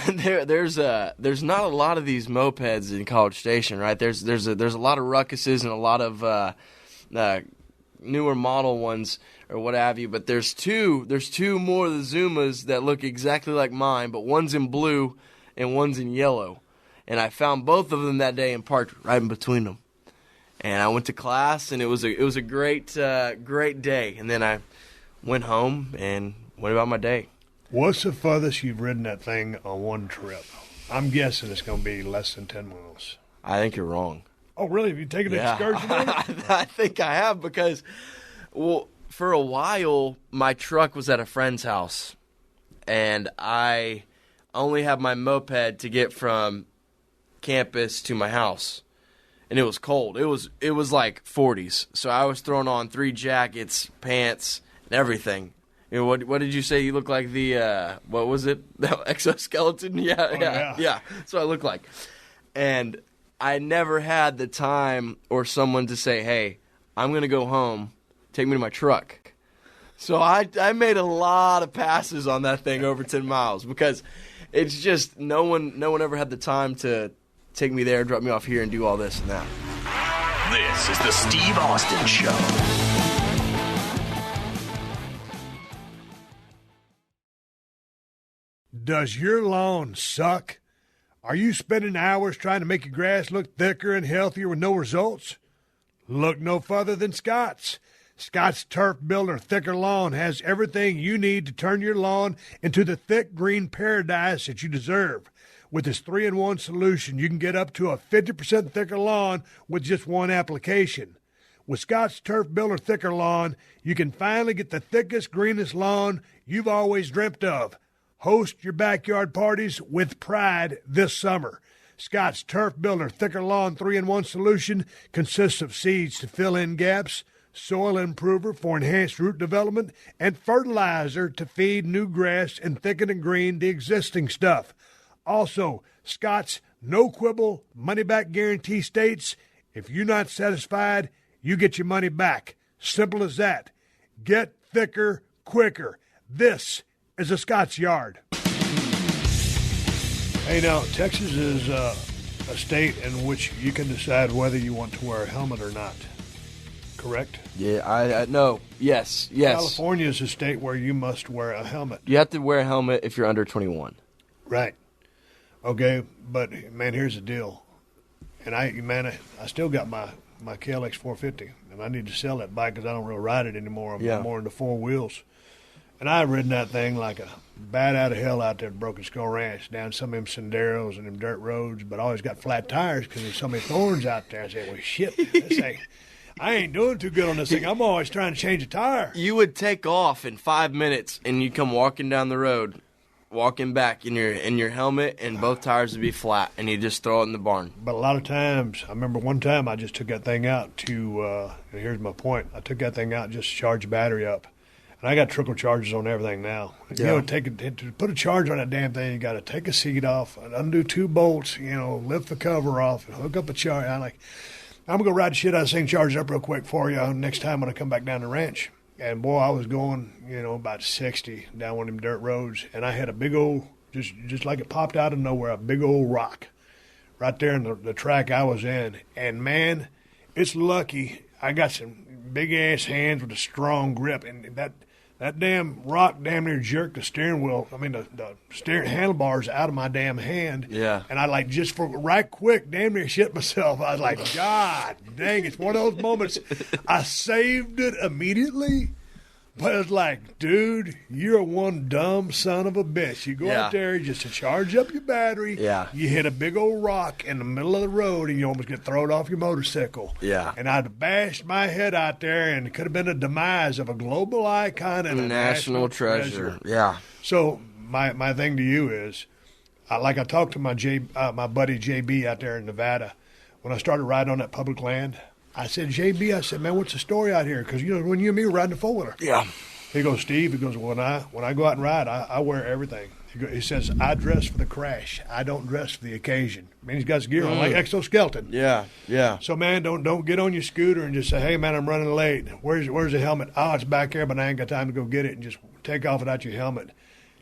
there's not a lot of these mopeds in College Station, right? There's a lot of Ruckuses and a lot of newer model ones or what have you. But there's two more of the Zumas that look exactly like mine, but one's in blue and one's in yellow. And I found both of them that day and parked right in between them. And I went to class, and it was a great day. And then I went home and went about my day. What's the furthest you've ridden that thing on one trip? I'm guessing it's going to be less than 10 miles. I think you're wrong. Oh, really? Have you taken an excursion on it? I think I have because, for a while, my truck was at a friend's house, and I only had my moped to get from campus to my house. And it was cold. It was like 40s. So I was throwing on 3 jackets, pants, and everything. What did you say you look like the what was it? The exoskeleton? Yeah. So I look like. And I never had the time or someone to say, "Hey, I'm going to go home. Take me to my truck." So I made a lot of passes on that thing over 10 miles because it's just no one ever had the time to take me there, drop me off here, and do all this and that. This is the Steve Austin Show. Does your lawn suck? Are you spending hours trying to make your grass look thicker and healthier with no results? Look no further than Scott's. Scott's Turf Builder Thicker Lawn has everything you need to turn your lawn into the thick green paradise that you deserve. With this 3-in-1 solution, you can get up to a 50% thicker lawn with just one application. With Scott's Turf Builder Thicker Lawn, you can finally get the thickest, greenest lawn you've always dreamt of. Host your backyard parties with pride this summer. Scott's Turf Builder Thicker Lawn 3-in-1 solution consists of seeds to fill in gaps, soil improver for enhanced root development, and fertilizer to feed new grass and thicken and green the existing stuff. Also, Scott's no-quibble money-back guarantee states, if you're not satisfied, you get your money back. Simple as that. Get thicker, quicker. This is a Scott's Yard. Hey, now, Texas is a state in which you can decide whether you want to wear a helmet or not. Correct? Yeah, I know. Yes. California is a state where you must wear a helmet. You have to wear a helmet if you're under 21. Right. Okay, but, man, here's the deal. And I still got my KLX 450, and I need to sell that bike because I don't really ride it anymore. I'm more into 4 wheels. And I've ridden that thing like a bat out of hell out there at Broken Skull Ranch, down some of them senderos and them dirt roads, but I always got flat tires because there's so many thorns out there. I said, well, shit, I ain't doing too good on this thing. I'm always trying to change a tire. You would take off in 5 minutes, and you'd come walking down the road, walking back in your helmet, and both tires would be flat, and you just throw it in the barn. But a lot of times, I remember one time I just took that thing out to, and here's my point, I took that thing out just to charge the battery up. And I got trickle charges on everything now. Yeah. To put a charge on that damn thing, you got to take a seat off, and undo 2 bolts, lift the cover off, and hook up a charge. I'm going to go ride the shit out of this thing, charge it up real quick for you next time when I come back down the ranch. And, boy, I was going, about 60 down one of them dirt roads, and I had a big old, just like it popped out of nowhere, a big old rock right there in the track I was in. And, man, it's lucky I got some big-ass hands with a strong grip, and that That damn rock damn near jerked the steering wheel. I mean, the steering handlebars out of my damn hand. Yeah. And I like just for right quick, damn near shit myself. I was like, God dang! It's one of those moments. I saved it immediately, but it's like, dude, you're one dumb son of a bitch. You go out there just to charge up your battery. Yeah. You hit a big old rock in the middle of the road, and you almost get thrown off your motorcycle. Yeah. And I'd bashed my head out there, and it could have been a demise of a global icon and a National treasure. Yeah. So my thing to you is, like I talked to my buddy JB out there in Nevada, when I started riding on that public land. I said, JB, I said, man, what's the story out here? Because, when you and me were riding the four-wheeler. Yeah. He goes, Steve, he goes, when I go out and ride, I wear everything. He says, I dress for the crash. I don't dress for the occasion. I mean, he's got his gear on, like exoskeleton. Yeah, yeah. So, man, don't get on your scooter and just say, hey, man, I'm running late. Where's the helmet? Oh, it's back there, but I ain't got time to go get it. And just take off without your helmet.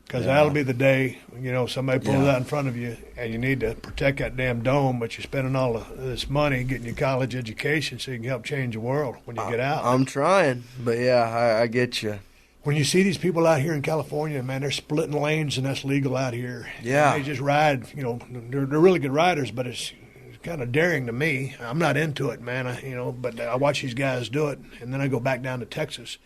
Because that'll be the day, somebody pulls out in front of you and you need to protect that damn dome, but you're spending all this money getting your college education so you can help change the world when you get out. I'm trying, but I get you. When you see these people out here in California, man, they're splitting lanes and that's legal out here. Yeah. And they just ride, they're really good riders, but it's kind of daring to me. I'm not into it, man, but I watch these guys do it, and then I go back down to Texas.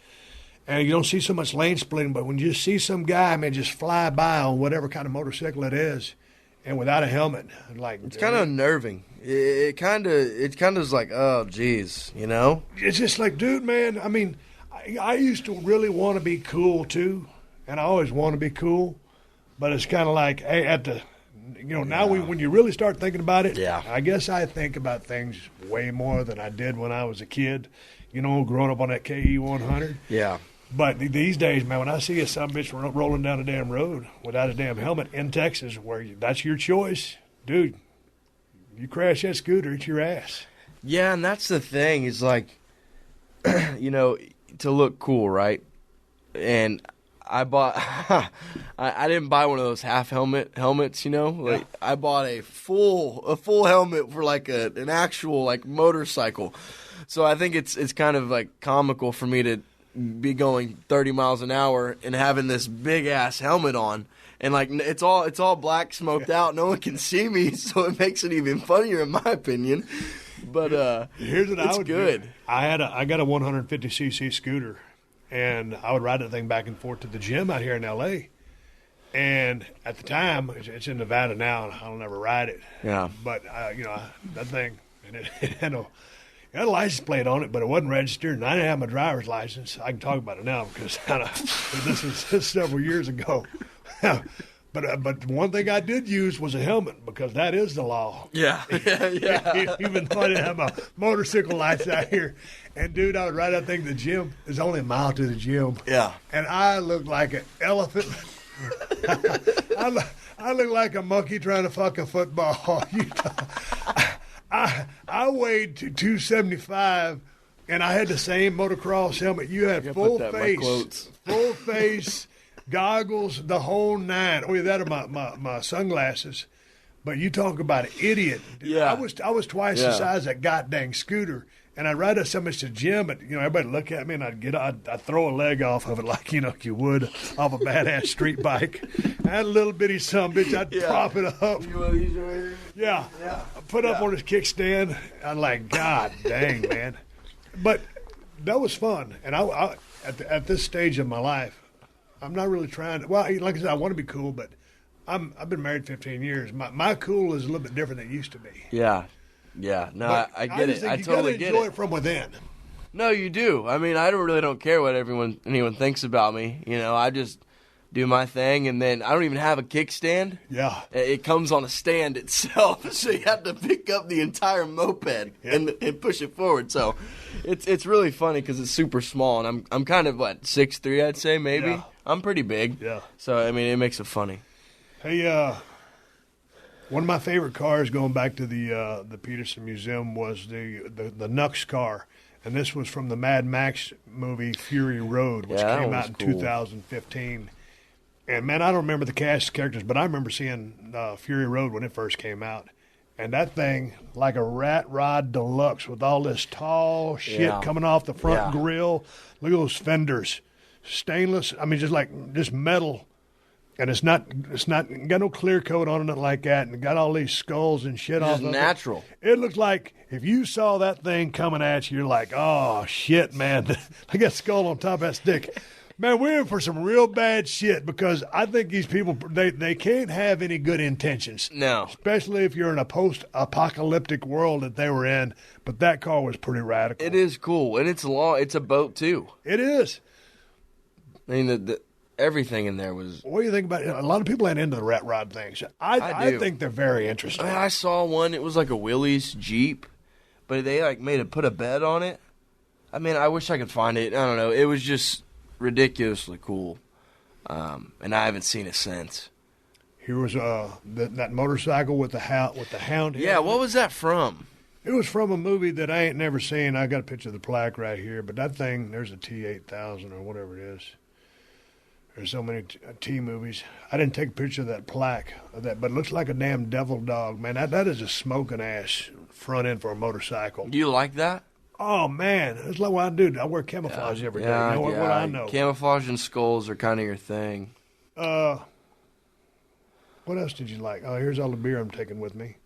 And you don't see so much lane splitting, but when you see some guy, man, just fly by on whatever kind of motorcycle it is, and without a helmet, like it's kind of unnerving. It kind of is like, oh, geez, It's just like, dude, man. I mean, I used to really want to be cool too, and I always want to be cool, but it's kind of like, hey, now when you really start thinking about it, I guess I think about things way more than I did when I was a kid. Growing up on that KE 100. Yeah. But these days, man, when I see a son of a bitch rolling down a damn road without a damn helmet in Texas, where that's your choice, dude, you crash that scooter, it's your ass. Yeah, and that's the thing is like, to look cool, right? And I bought, I didn't buy one of those half helmets, Like I bought a full helmet for like an actual like motorcycle. So I think it's kind of like comical for me to be going 30 miles an hour and having this big ass helmet on, and like it's all black, smoked out. No one can see me, so it makes it even funnier in my opinion. But here's what I would good. Do. I got a 150cc scooter, and I would ride that thing back and forth to the gym out here in LA. And at the time, it's in Nevada now, and I'll never ride it. Yeah. But that thing, and it had a license plate on it, but it wasn't registered, and I didn't have my driver's license. I can talk about it now because this is several years ago. But one thing I did use was a helmet because that is the law. Yeah. Even though I didn't have my motorcycle license out here. And, dude, I would ride that thing to the gym. It's only a mile to the gym. Yeah. And I looked like an elephant. I looked like a monkey trying to fuck a football. I weighed 275, and I had the same motocross helmet. You had full face, goggles, the whole nine. Oh, yeah, that are my sunglasses. But you talk about an idiot. Yeah. I was twice the size of that goddamn scooter, and I'd ride so much to the gym, but everybody look at me, and I'd throw a leg off of it like you would off a badass street bike. I had a little bitty bitch. I'd prop it up. Yeah. Put up on his kickstand. I'm like, God dang, man. But that was fun. And I at this stage of my life, I'm not really trying to. Well, like I said, I want to be cool, but I've been married 15 years. My cool is a little bit different than it used to be. Yeah. No, I get it. I totally get it. You enjoy it from within. No, you do. I mean, I don't care what anyone thinks about me. I just do my thing, and then I don't even have a kickstand. Yeah. It comes on a stand itself, so you have to pick up the entire moped and push it forward. So it's really funny because it's super small, and I'm kind of 6'3", I'd say maybe. Yeah. I'm pretty big. Yeah. So I mean, it makes it funny. Hey, one of my favorite cars going back to the Petersen Museum was the Nux car. And this was from the Mad Max movie Fury Road, which came out in 2015. And, man, I don't remember the cast of characters, but I remember seeing Fury Road when it first came out. And that thing, like a rat rod deluxe with all this tall shit coming off the front grill. Look at those fenders. stainless. I mean, just metal. And it's not got no clear coat on it like that, and it got all these skulls and shit off of it. Just natural. It looked like if you saw that thing coming at you, you're like, oh shit, man! I got skull on top of that stick. Man, we're in for some real bad shit because I think these people they can't have any good intentions. No, especially if you're in a post-apocalyptic world that they were in. But that car was pretty radical. it is cool, and it's long. It's a boat too. It is. I mean, everything in there was. What do you think about it? A lot of people ain't into the rat rod things. I think they're very interesting. I saw one. It was like a Willys Jeep, but they put a bed on it. I mean, I wish I could find it. I don't know. It was just ridiculously cool, and I haven't seen it since. Here was that motorcycle with the hound. Yeah, what was that from? It was from a movie that I ain't never seen. I got a picture of the plaque right here, but that thing, there's a T-8000 or whatever it is. There's so many T movies. I didn't take a picture of that plaque of that, but it looks like a damn devil dog, man. That is a smoking ass front end for a motorcycle. Do you like that? Oh man, that's like what I do. I wear camouflage every day. You know what I know? Camouflage and skulls are kind of your thing. What else did you like? Oh, here's all the beer I'm taking with me.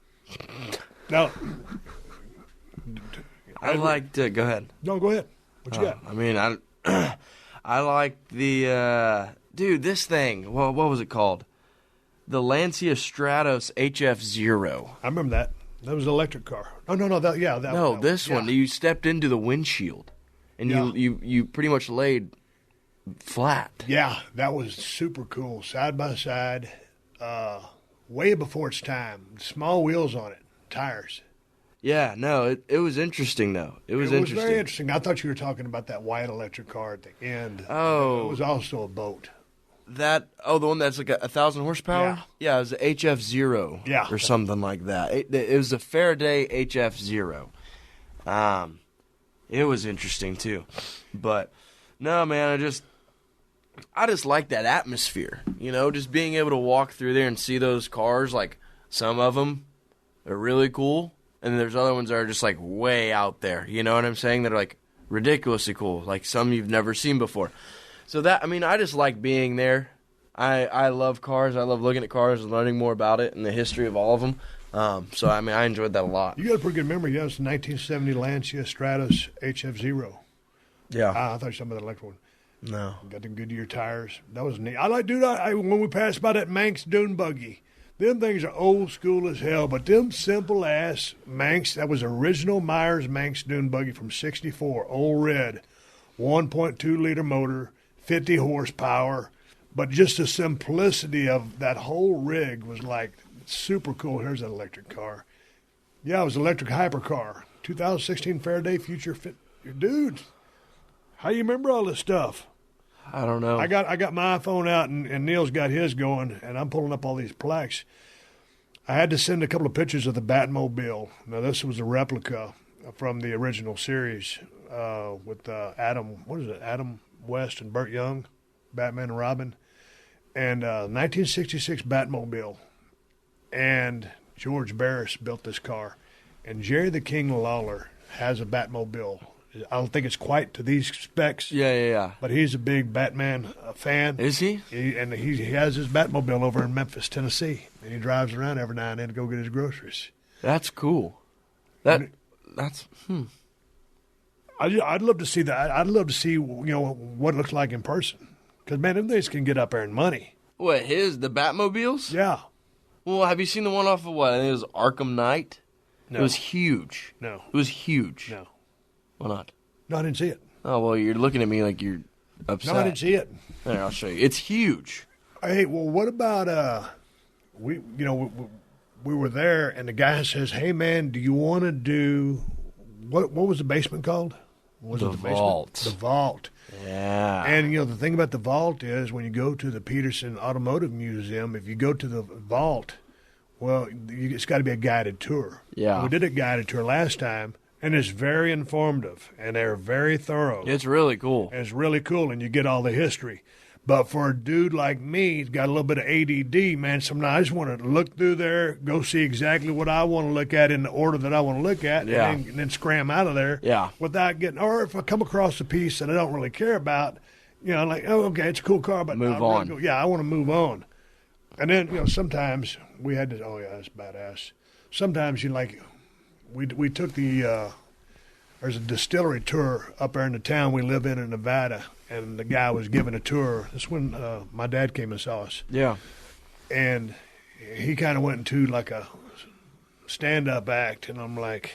Now, I liked. Go ahead. No, go ahead. What you got? I mean, I like the this thing. What was it called? The Lancia Stratos HF0. I remember that. That was an electric car. Oh no, this one. You stepped into the windshield, and you pretty much laid flat. Yeah, that was super cool. Side by side, way before its time. Small wheels on it, tires. Yeah, no, it was interesting though. It was interesting. Very interesting. I thought you were talking about that white electric car at the end. Oh, it was also a boat. The one that's like 1,000 horsepower. Yeah, it was the HF0. Yeah, or something like that. It was a Faraday HF0. It was interesting too, but no, man, I just like that atmosphere. You know, just being able to walk through there and see those cars. Like some of them are really cool. And then there's other ones that are just like way out there. You know what I'm saying? That are like ridiculously cool. Like some you've never seen before. So I just like being there. I love cars. I love looking at cars and learning more about it and the history of all of them. So I enjoyed that a lot. You got a pretty good memory. Yeah, it's a 1970 Lancia Stratos HF0. Yeah. I thought you were talking about the electric one. No. Got the Goodyear tires. That was neat. When we passed by that Manx dune buggy, them things are old school as hell, but them simple-ass Manx, that was original Myers Manx dune buggy from 64, old red, 1.2-liter motor, 50 horsepower, but just the simplicity of that whole rig was like super cool. Here's an electric car. Yeah, it was an electric hypercar. 2016 Faraday Future Fit. Dude, how you remember all this stuff? I don't know. I got my iPhone out, and Neil's got his going, and I'm pulling up all these plaques. I had to send a couple of pictures of the Batmobile. Now, this was a replica from the original series with Adam West and Burt Young, Batman and Robin, and 1966 Batmobile. And George Barris built this car. And Jerry the King Lawler has a Batmobile. I don't think it's quite to these specs. Yeah. But he's a big Batman fan. Is he? He has his Batmobile over in Memphis, Tennessee, and he drives around every now and then to go get his groceries. That's cool. That's I'd love to see that. I'd love to see what it looks like in person. Because man, them things can get up there in money. What, the Batmobiles? Yeah. Well, have you seen the one off of what? I think it was Arkham Knight. No. It was huge. No. It was huge. No. Why not? No, I didn't see it. Oh, well, you're looking at me like you're upset. No, I didn't see it. There, I'll show you. It's huge. Hey, well, what about we were there, and the guy says, "Hey, man, do you want to do what was the basement called? Was the it the basement? vault. The vault." Yeah. And the thing about the vault is when you go to the Petersen Automotive Museum, if you go to the vault, well, it's got to be a guided tour. Yeah. We did a guided tour last time. And it's very informative, and they're very thorough. It's really cool. And it's really cool, and you get all the history. But for a dude like me, he's got a little bit of ADD, man. Sometimes I just want to look through there, go see exactly what I want to look at in the order that I want to look at, yeah. and then scram out of there yeah. without getting – or if I come across a piece that I don't really care about, You know, like, oh, okay, it's a cool car, but Move on. I want to move on. And then, you know, sometimes we had to, oh, yeah, that's badass. Sometimes, you like, we took the, there's a distillery tour up there in the town we live in Nevada, and the guy was giving a tour. That's when my dad came and saw us. Yeah. And he kind of went into like a stand-up act, and I'm like,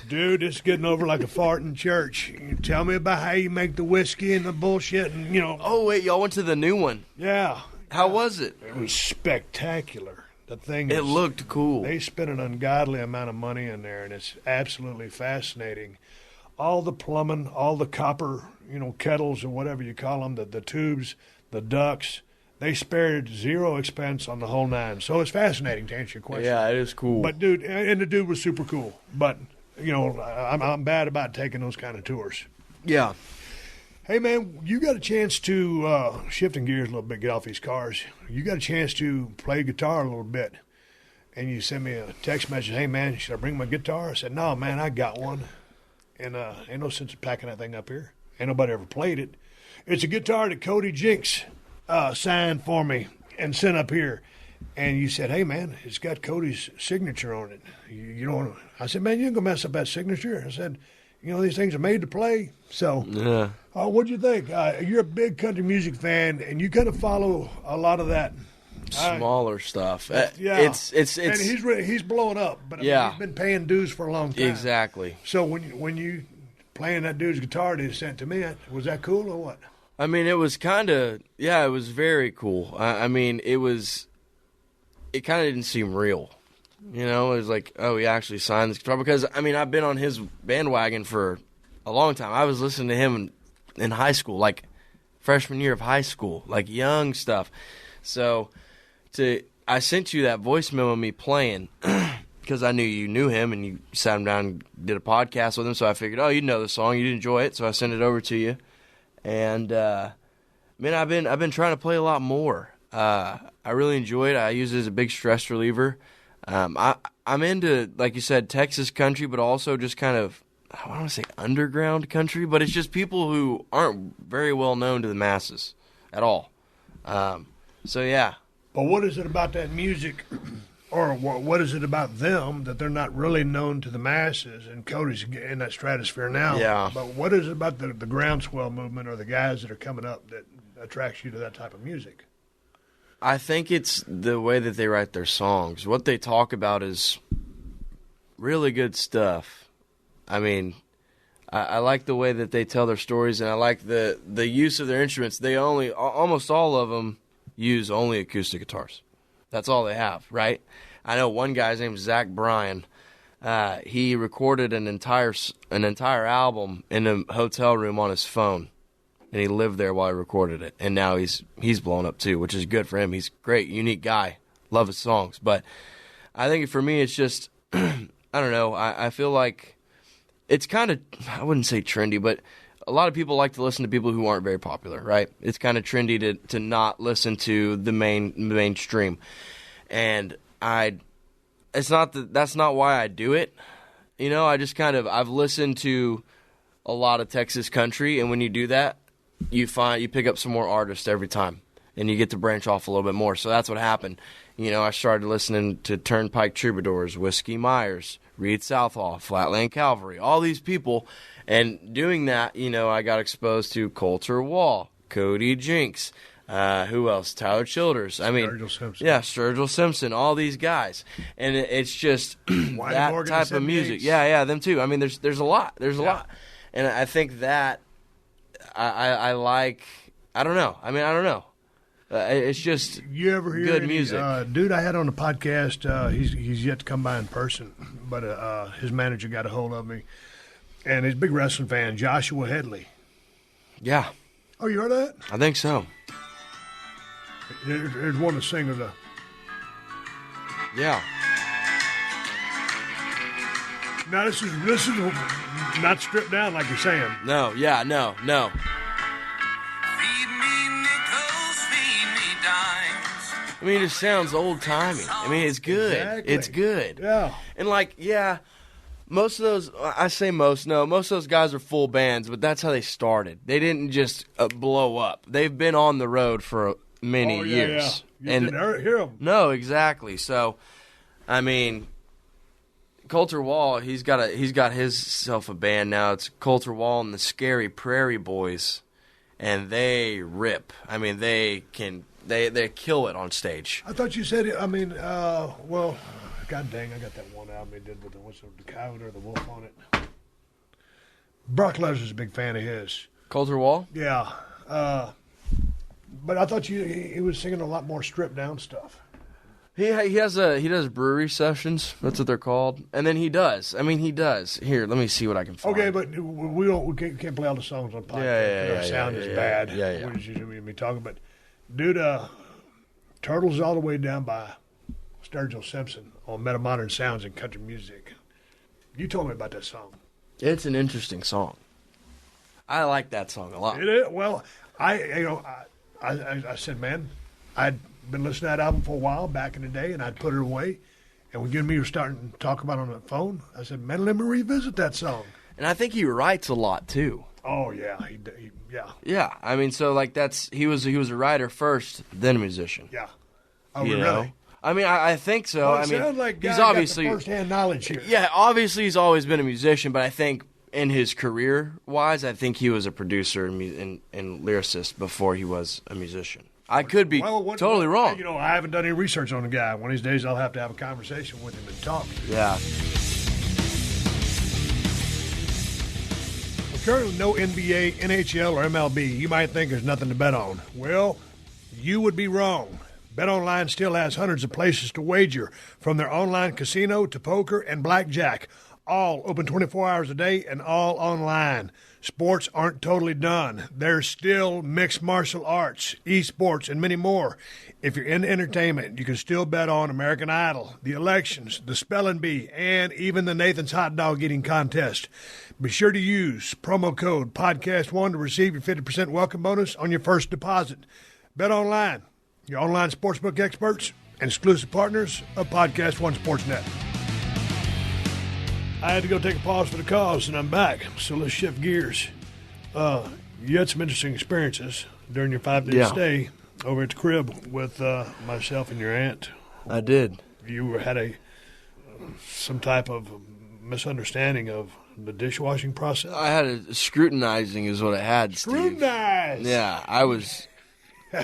dude, it's getting over like a fart in church. You tell me about how you make the whiskey and the bullshit, and, you know. Oh, wait, y'all went to the new one. Yeah. How was it? It was spectacular. The thing It looked cool. They spent an ungodly amount of money in there, and it's absolutely fascinating. All the plumbing, all the copper, you know, kettles or whatever you call them, the tubes, the ducts, they spared zero expense on the whole nine. So it's fascinating, to answer your question. Yeah, it is cool. But, dude, and the dude was super cool. But, you know, I'm bad about taking those kind of tours. Yeah. Hey, man, you got a chance to, shifting gears a little bit, get off these cars. You got a chance to play guitar a little bit. And you send me a text message, hey, man, should I bring my guitar? I said, no, man, I got one. And ain't no sense of packing that thing up here. Ain't nobody ever played it. It's a guitar that Cody Jinks signed for me and sent up here. And you said, hey, man, it's got Cody's signature on it. You don't. I said, man, you ain't going to mess up that signature. I said, you know, these things are made to play. So, Yeah. What'd you think? You're a big country music fan, and you kind of follow a lot of that Smaller stuff. Yeah, It's and he's blowing up, but I mean, he's been paying dues for a long time. Exactly. So when you playing that dude's guitar that he sent to me, was that cool or what? I mean, it was kind of, it was very cool. I mean, it kind of didn't seem real. You know, it was like, oh, he actually signed this guitar. Because, I mean, I've been on his bandwagon for a long time. I was listening to him in high school, like freshman year of high school, like young stuff. So I sent you that voice memo of me playing because I knew you knew him and you sat him down and did a podcast with him. So I figured, oh, you'd know the song, you'd enjoy it. So I sent it over to you. And, man, I've been trying to play a lot more. I really enjoy it. I use it as a big stress reliever. I'm into, like you said, Texas country, but also just kind of, I don't want to say underground country, but it's just people who aren't very well known to the masses at all. So, yeah. But what is it about that music, or what is it about them that they're not really known to the masses? And Cody's in that stratosphere now. Yeah. But what is it about the groundswell movement or the guys that are coming up that attracts you to that type of music? I think it's the way that they write their songs. What they talk about is really good stuff. I mean, I like the way that they tell their stories, and I like the use of their instruments. They almost all of them use only acoustic guitars. That's all they have, right? I know one guy's name is Zach Bryan. He recorded an entire album in a hotel room on his phone. And he lived there while he recorded it. And now he's blown up too, which is good for him. He's a great, unique guy. Love his songs. But I think for me, it's just, I don't know. I feel like it's kind of, I wouldn't say trendy, but a lot of people like to listen to people who aren't very popular, right? It's kind of trendy to not listen to the mainstream. And that's not why I do it. You know, I just I've listened to a lot of Texas country, and when you do that, you pick up some more artists every time, and you get to branch off a little bit more. So that's what happened. You know, I started listening to Turnpike Troubadours, Whiskey Myers, Reed Southall, Flatland Cavalry, all these people. And doing that, you know, I got exposed to Coulter Wall, Cody Jinks, who else? Tyler Childers. I mean, Sturgill Simpson. Yeah, Sturgill Simpson, all these guys. And it's just that type of music. Yeah, them too. I mean, there's a lot. There's a lot. And I think that I like, I don't know. I mean, I don't know. It's just you ever hear good music. Dude I had on the podcast, he's yet to come by in person, but his manager got a hold of me, and he's a big wrestling fan, Joshua Headley. Yeah. Oh, you heard of that? I think so. There's one of the singers. Yeah. Now, this is not stripped down like you're saying. No. I mean, it just sounds old-timey. I mean, it's good. Exactly. It's good. Yeah. And, like, yeah, Most of those, I say most, no, most of those guys are full bands, but that's how they started. They didn't just blow up. They've been on the road for many years. Yeah. You didn't hear them. No, exactly. So, I mean, Coulter Wall, he's got himself a band now. It's Coulter Wall and the Scary Prairie Boys, and they rip. I mean, they kill it on stage. I thought you said, well, God dang, I got that one album he did with the coyote or the wolf on it. Brock Lesnar's a big fan of his. Coulter Wall? Yeah. But I thought he was singing a lot more stripped down stuff. He does brewery sessions. That's what they're called. And then he does. Here, let me see what I can find. Okay, but we can't play all the songs on podcast. Our sound is bad. Yeah. What is you be talking? But dude, Turtles all the way down by Sturgill Simpson on Metamodern Sounds and Country Music. You told me about that song. It's an interesting song. I like that song a lot. It is. Well, I said, man, I'd been listening to that album for a while back in the day, and I'd put it away. And when you and me were starting to talk about it on the phone, I said, man, let me revisit that song. And I think he writes a lot too. Oh yeah, yeah. Yeah, I mean, so like he was a writer first, then a musician. Yeah. Oh, you really? know? I mean, I think so. Well, I mean, sounds like he's got obviously the first-hand knowledge here. Yeah, obviously he's always been a musician, but I think in his career-wise, I think he was a producer and lyricist before he was a musician. I could be totally wrong. You know, I haven't done any research on the guy. One of these days, I'll have to have a conversation with him and talk. Yeah. Currently, no NBA, NHL, or MLB. You might think there's nothing to bet on. Well, you would be wrong. BetOnline still has hundreds of places to wager, from their online casino to poker and blackjack. All open 24 hours a day and all online. Sports aren't totally done. There's still mixed martial arts, esports, and many more. If you're into entertainment, you can still bet on American Idol, the elections, the spelling bee, and even the Nathan's hot dog eating contest. Be sure to use promo code PodcastOne to receive your 50% welcome bonus on your first deposit. Bet online, your online sportsbook experts and exclusive partners of Podcast One Sportsnet. I had to go take a pause for the cause, and I'm back. So let's shift gears. You had some interesting experiences during your 5-day stay over at the crib with myself and your aunt. I did. You had some type of misunderstanding of the dishwashing process? I had a scrutinizing is what I had, Steve. Scrutinized? Yeah, I was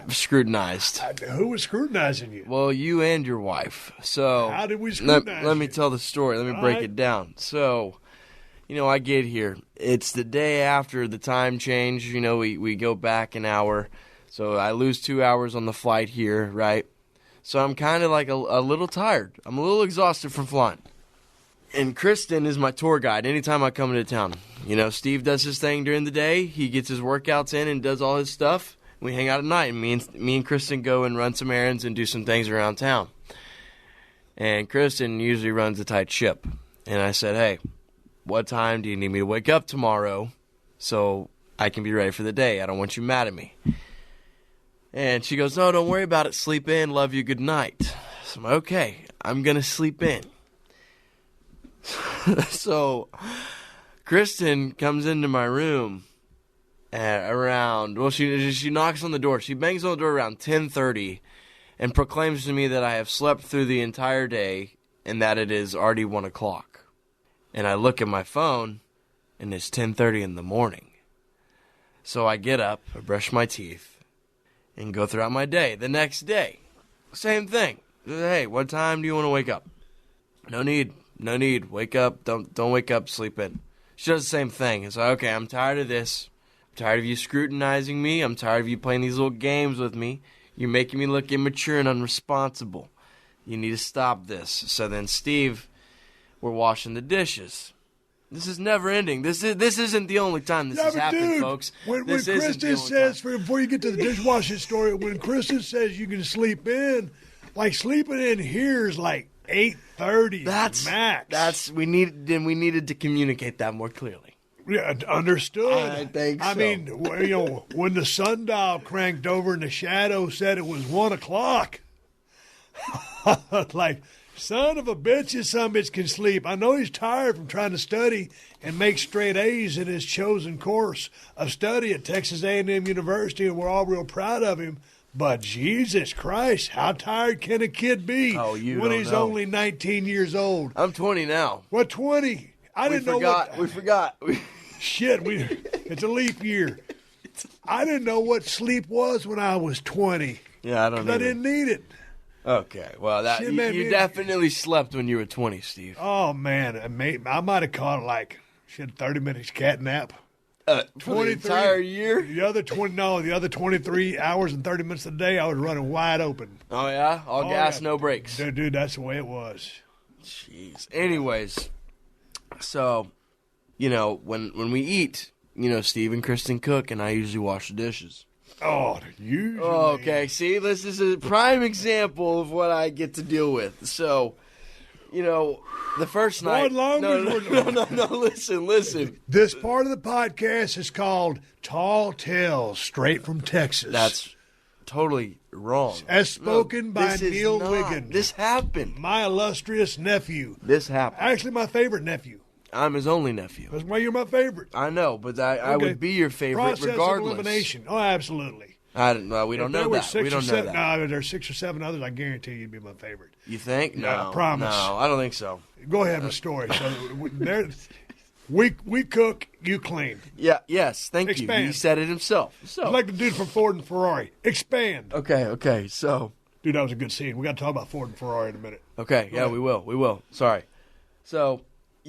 scrutinized. Who was scrutinizing you? Well, you and your wife. So how did we scrutinize let me you? tell the story. Let me break it down. So, I get here. It's the day after the time change. We go back an hour. So I lose 2 hours on the flight here, right? So I'm kind of like a little tired. I'm a little exhausted from flying. And Kristen is my tour guide anytime I come into town. Steve does his thing during the day. He gets his workouts in and does all his stuff. We hang out at night, and me and Kristen go and run some errands and do some things around town. And Kristen usually runs a tight ship. And I said, hey, what time do you need me to wake up tomorrow so I can be ready for the day? I don't want you mad at me. And she goes, no, don't worry about it. Sleep in. Love you. Good night. So I'm like, okay, I'm going to sleep in. So Kristen comes into my room at around, she knocks on the door. She bangs on the door around 10:30 and proclaims to me that I have slept through the entire day and that it is already 1 o'clock. And I look at my phone and it's 10:30 in the morning. So I get up, I brush my teeth, and go throughout my day. The next day, same thing. Hey, what time do you want to wake up? No need. Wake up. Don't wake up. Sleep in. She does the same thing. It's like, okay, I'm tired of this. I'm tired of you scrutinizing me. I'm tired of you playing these little games with me. You're making me look immature and unresponsible. You need to stop this. So then Steve, we're washing the dishes. This is never ending. This isn't the only time this has happened, folks. When Kristen says, before you get to the dishwashing story, when Kristen says you can sleep in, like sleeping in here is like 8:30 max. We needed to communicate that more clearly. Yeah, understood. I think so. I mean, when the sundial cranked over and the shadow said it was 1 o'clock, like Son of a bitch, his son bitch can sleep. I know he's tired from trying to study and make straight A's in his chosen course of study at Texas A&M University, and we're all real proud of him. But Jesus Christ, how tired can a kid be when he's only 19 years old? I'm 20 now. What, 20? We forgot. Shit, it's a leap year. I didn't know what sleep was when I was 20. Yeah, I don't know. I didn't need it. Okay, well, you definitely slept when you were 20, Steve. Oh, man. I might have caught like 30 minutes cat nap. For the entire year? The other 23 hours and 30 minutes a day, I was running wide open. Oh, yeah? All gas, no brakes. Dude, that's the way it was. Jeez. Anyways, so, when we eat, Steve and Kristen cook, and I usually wash the dishes. Oh, usually. Okay, see, this is a prime example of what I get to deal with. So, the first night. No, listen. This part of the podcast is called Tall Tales, straight from Texas. That's totally wrong. As spoken by Neil Wiegand. This happened. My illustrious nephew. This happened. Actually, my favorite nephew. I'm his only nephew. That's why you're my favorite. I know, but I would be your favorite Process regardless. Of elimination. Oh, absolutely. We don't know that. We don't know that. No, there's 6 or 7 others. I guarantee you'd be my favorite. You think? No, I promise. No, I don't think so. Go ahead with the story. So we cook, you clean. Yeah. Yes. Thank Expand. you. He said it himself. So like the dude from Ford and Ferrari. Expand. Okay. So, dude, that was a good scene. We got to talk about Ford and Ferrari in a minute. Okay. Yeah, we will. Sorry. So,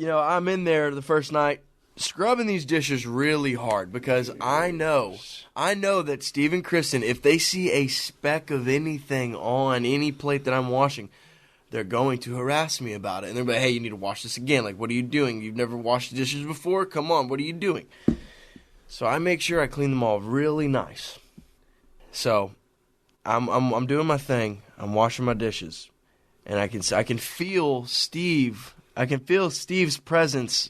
I'm in there the first night scrubbing these dishes really hard because I know that Steve and Kristen, if they see a speck of anything on any plate that I'm washing, they're going to harass me about it. And they're like, hey, you need to wash this again. Like, what are you doing? You've never washed the dishes before? Come on, what are you doing? So I make sure I clean them all really nice. So I'm doing my thing. I'm washing my dishes. And I can feel Steve. I can feel Steve's presence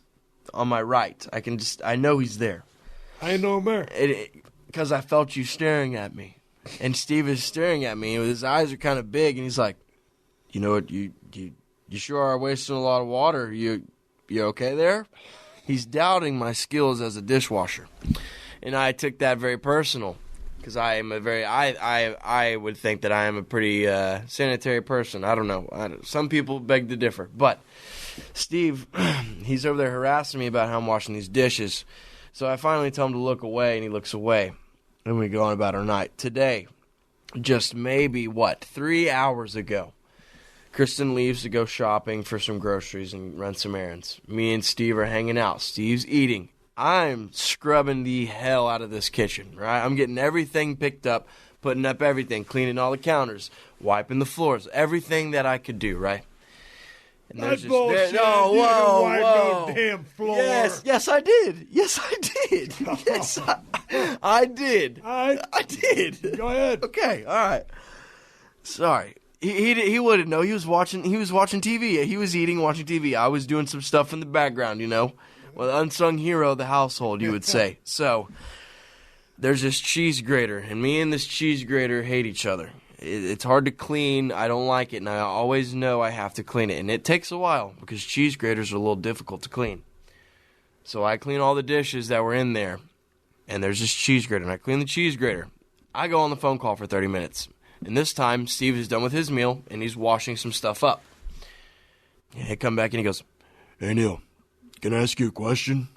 on my right. I know he's there. I know him there. Because I felt you staring at me. And Steve is staring at me, and his eyes are kind of big, and he's like, you know what, you sure are wasting a lot of water. You okay there? He's doubting my skills as a dishwasher. And I took that very personal. Because I am I would think that I am a pretty sanitary person. I don't know. Some people beg to differ. But Steve, he's over there harassing me about how I'm washing these dishes. So I finally tell him to look away, and he looks away. And we go on about our night. Today, just maybe, 3 hours ago, Kristen leaves to go shopping for some groceries and run some errands. Me and Steve are hanging out. Steve's eating. I'm scrubbing the hell out of this kitchen, right? I'm getting everything picked up, putting up everything, cleaning all the counters, wiping the floors, everything that I could do, right? And that's bullshit. No, whoa. No damn floor. Yes, I did. Yes, I did. I did. Go ahead. Okay, all right. Sorry. He wouldn't know. He was watching TV. He was eating, watching TV. I was doing some stuff in the background, Well, unsung hero of the household, you would say. So, there's this cheese grater, and me and this cheese grater hate each other. It's hard to clean. I don't like it, and I always know I have to clean it. And it takes a while because cheese graters are a little difficult to clean. So I clean all the dishes that were in there, and there's this cheese grater, and I clean the cheese grater. I go on the phone call for 30 minutes. And this time, Steve is done with his meal, and he's washing some stuff up. And I come back, and he goes, "Hey, Neil, can I ask you a question?"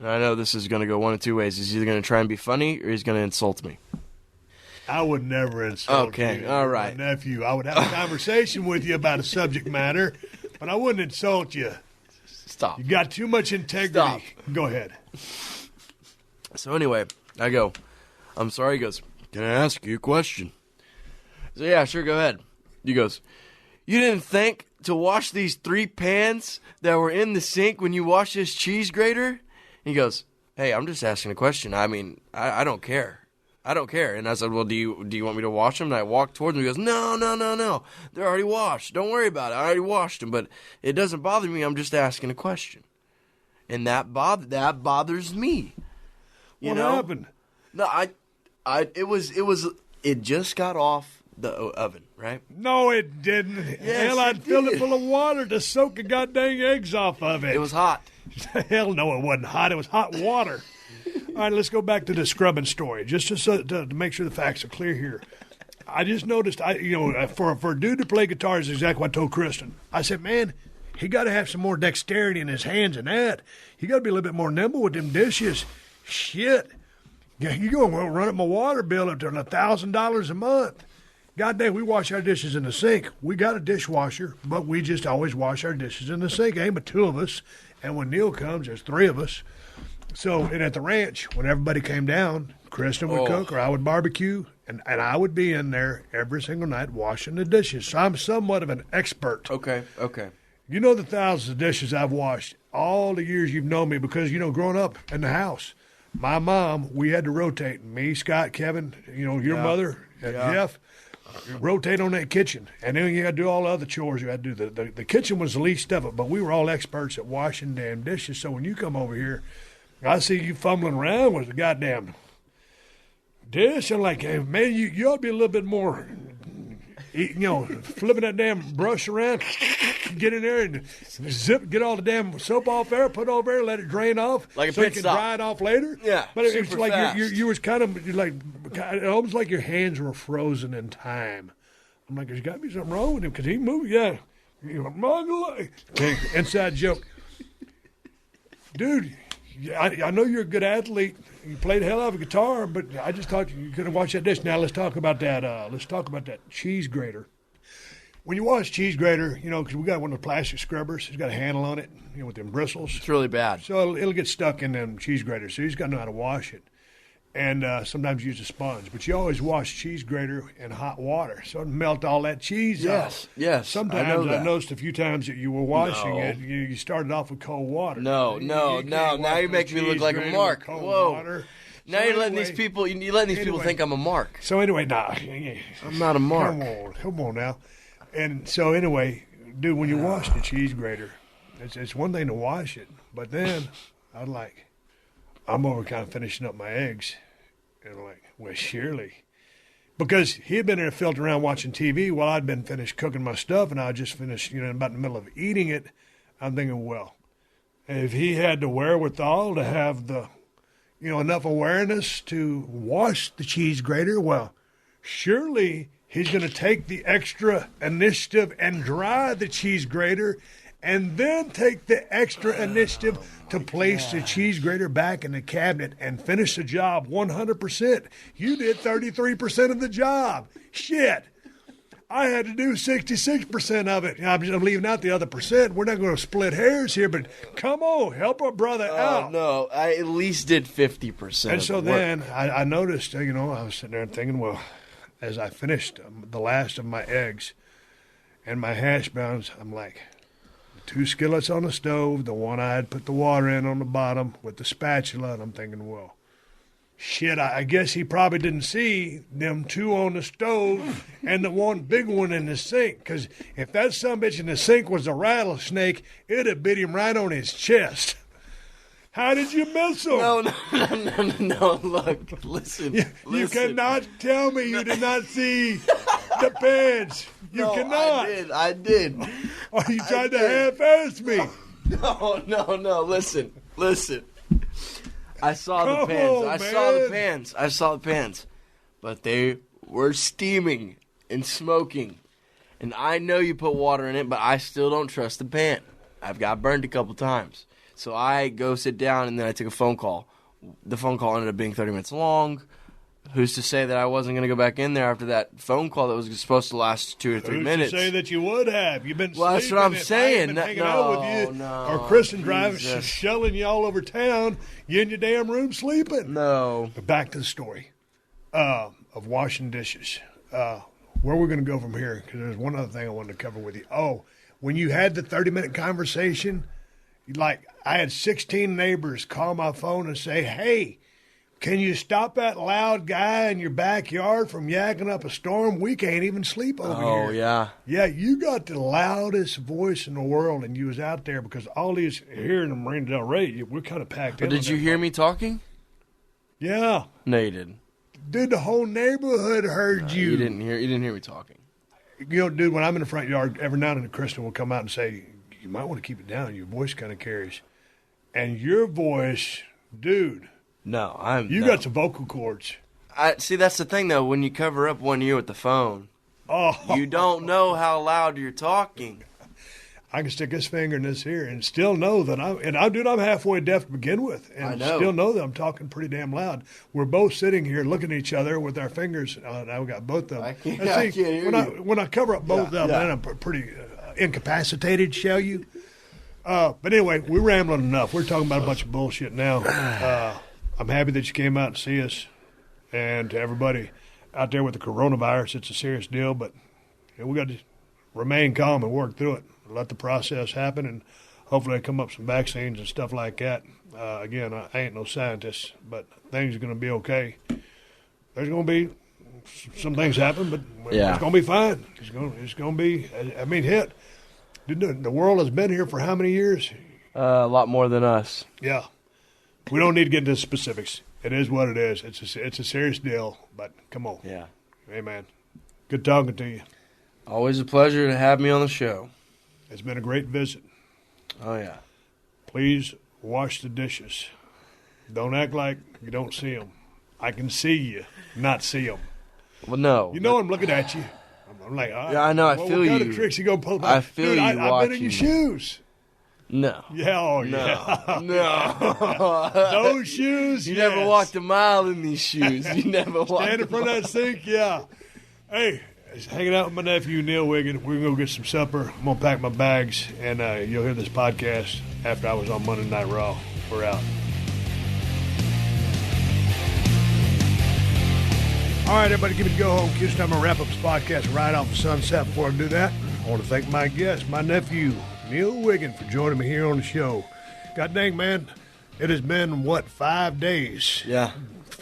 And I know this is going to go one of two ways. He's either going to try and be funny, or he's going to insult me. I would never insult you. Okay, all right. My nephew. I would have a conversation with you about a subject matter, but I wouldn't insult you. Stop. You got too much integrity. Stop. Go ahead. So anyway, I go, "I'm sorry." He goes, "Can I ask you a question?" So yeah, sure, go ahead. He goes, "You didn't think to wash these 3 pans that were in the sink when you washed this cheese grater?" And he goes, "Hey, I'm just asking a question. I mean, I don't care. I don't care." And I said, "Well, do you want me to wash them?" And I walked towards him. He goes, No. They're already washed. Don't worry about it. I already washed them, but it doesn't bother me. I'm just asking a question." And that bothers me. What happened? No, it just got off the oven, right? No, it didn't. Yes, Hell, I'd filled it full of water to soak the goddamn eggs off of it. It was hot. Hell no, it wasn't hot. It was hot water. All right, let's go back to the scrubbing story, just to make sure the facts are clear here. I just noticed, for a dude to play guitar is exactly what I told Kristen. I said, man, he got to have some more dexterity in his hands than that. He got to be a little bit more nimble with them dishes. Shit. Yeah, you go and run up my water bill up to $1,000 a month. Goddamn, we wash our dishes in the sink. We got a dishwasher, but we just always wash our dishes in the sink. Ain't but two of us. And when Neil comes, there's three of us. So, and at the ranch, when everybody came down, Kristen would cook or I would barbecue, and I would be in there every single night washing the dishes. So I'm somewhat of an expert. Okay. You know the thousands of dishes I've washed all the years you've known me because, growing up in the house, my mom, we had to rotate. Me, Scott, Kevin, your mother, Jeff, rotate on that kitchen. And then you had to do all the other chores you had to do. The kitchen was the least of it, but we were all experts at washing damn dishes. So when you come over here, I see you fumbling around with the goddamn dish. I'm like, hey, man, you ought to be a little bit more, flipping that damn brush around, get in there and get all the damn soap off there, put it over there, let it drain off, like a so you pit can stop. dry it off later. Yeah, but it's super like fast. you was kind of like, almost like your hands were frozen in time. I'm like, there's got to be something wrong with him because he moved. Yeah, okay, inside joke, dude. I know you're a good athlete. You played the hell out of a guitar, but I just thought you could have washed that dish. Now let's talk about that. Cheese grater. When you wash cheese grater, because we got one of the plastic scrubbers. It's got a handle on it, with them bristles. It's really bad. So it'll get stuck in them cheese graters. So you just got to know how to wash it. And sometimes use a sponge. But you always wash cheese grater in hot water. So it melt all that cheese off. Yes. Sometimes I noticed a few times that you were washing it, you started off with cold water. No. Now you're making me look like a mark. Whoa. Water. Now you're letting these people. You're letting these people think I'm a mark. So anyway, I'm not a mark. Come on now. And so anyway, dude, when you wash the cheese grater, it's one thing to wash it, but then I'm over kind of finishing up my eggs, and I'm like, well, surely, because he had been in a filter around watching TV while I'd been finished cooking my stuff, and I just finished, about in the middle of eating it. I'm thinking, well, if he had the wherewithal to have the, enough awareness to wash the cheese grater, well, surely he's going to take the extra initiative and dry the cheese grater and then take the extra initiative to place the cheese grater back in the cabinet and finish the job 100%. You did 33% of the job. Shit. I had to do 66% of it. I'm leaving out the other percent. We're not going to split hairs here, but come on, help a brother out. No, I at least did 50%. And so then I noticed, I was sitting there thinking, well, as I finished the last of my eggs and my hash browns, I'm like, 2 skillets on the stove, the one I had put the water in on the bottom with the spatula, and I'm thinking, well, shit, I guess he probably didn't see them 2 on the stove and the one big one in the sink, because if that sumbitch in the sink was a rattlesnake, it'd have bit him right on his chest. How did you miss him? No, look, listen. You cannot tell me you did not see the pants. You cannot. I did. Or you tried to half-ass me. No, listen. I saw the pans. I saw the pans. But they were steaming and smoking. And I know you put water in it, but I still don't trust the pan. I've got burned a couple times. So I go sit down, and then I took a phone call. The phone call ended up being 30 minutes long. Who's to say that I wasn't going to go back in there after that phone call that was supposed to last 2 or 3 minutes? Who's to say that you would have? You've been well, that's what I'm saying. Been hanging out with you, or Kristen driving, shelling you all over town. You in your damn room sleeping. No. But back to the story of washing dishes. Where we're going to go from here, because there's one other thing I wanted to cover with you. Oh, when you had the 30-minute conversation, I had 16 neighbors call my phone and say, hey, can you stop that loud guy in your backyard from yakking up a storm? We can't even sleep over here. Oh, yeah. Yeah, you got the loudest voice in the world, and you was out there because all these here in the Marina Del Rey, we're kind of packed in. But did you hear me talking? Yeah. No, you didn't. Dude, the whole neighborhood heard you. You didn't hear me talking. You know, dude, when I'm in the front yard, every now and then Kristen will come out and say, you might want to keep it down. Your voice kind of carries. And your voice, dude. No, You got some vocal cords. See, that's the thing, though. When you cover up one ear with the phone, you don't know how loud you're talking. I can stick this finger in this ear and still know that I'm halfway deaf to begin with, and I know. Still know that I'm talking pretty damn loud. We're both sitting here looking at each other with our fingers. I've got both of them. I can't hear you. When I cover up both of them, then I'm pretty incapacitated, shall you? But anyway, we're rambling enough. We're talking about a bunch of bullshit now. I'm happy that you came out to see us, and to everybody out there with the coronavirus, it's a serious deal, but we got to remain calm and work through it. Let the process happen, and hopefully come up some vaccines and stuff like that. Again, I ain't no scientist, but things are going to be okay. There's going to be some things happen, but it's going to be fine. It's going to be, I mean, hit. The world has been here for how many years? A lot more than us. Yeah. We don't need to get into specifics. It is what it is. It's a serious deal, but come on. Yeah. Hey, man. Good talking to you. Always a pleasure to have me on the show. It's been a great visit. Oh, yeah. Please wash the dishes. Don't act like you don't see them. I can see you, not see them. Well, no. You know I'm looking at you. I'm like, all right. Yeah, I know. I feel what you. What kind of tricks you going to pull back? I feel Dude, you I've been in your watching. shoes. No. Yeah, No. Those shoes, You yes. never walked a mile in these shoes. You never walked Stand in front of that sink, yeah. Hey, hanging out with my nephew, Neil Wiegand. We're going to go get some supper. I'm going to pack my bags, and you'll hear this podcast after I was on Monday Night Raw. We're out. All right, everybody, give it a go home. Kids, time to wrap up this podcast right off the sunset. Before I do that, I want to thank my guest, my nephew, Neil Wiegand, for joining me here on the show. God dang, man, it has been, 5 days? Yeah.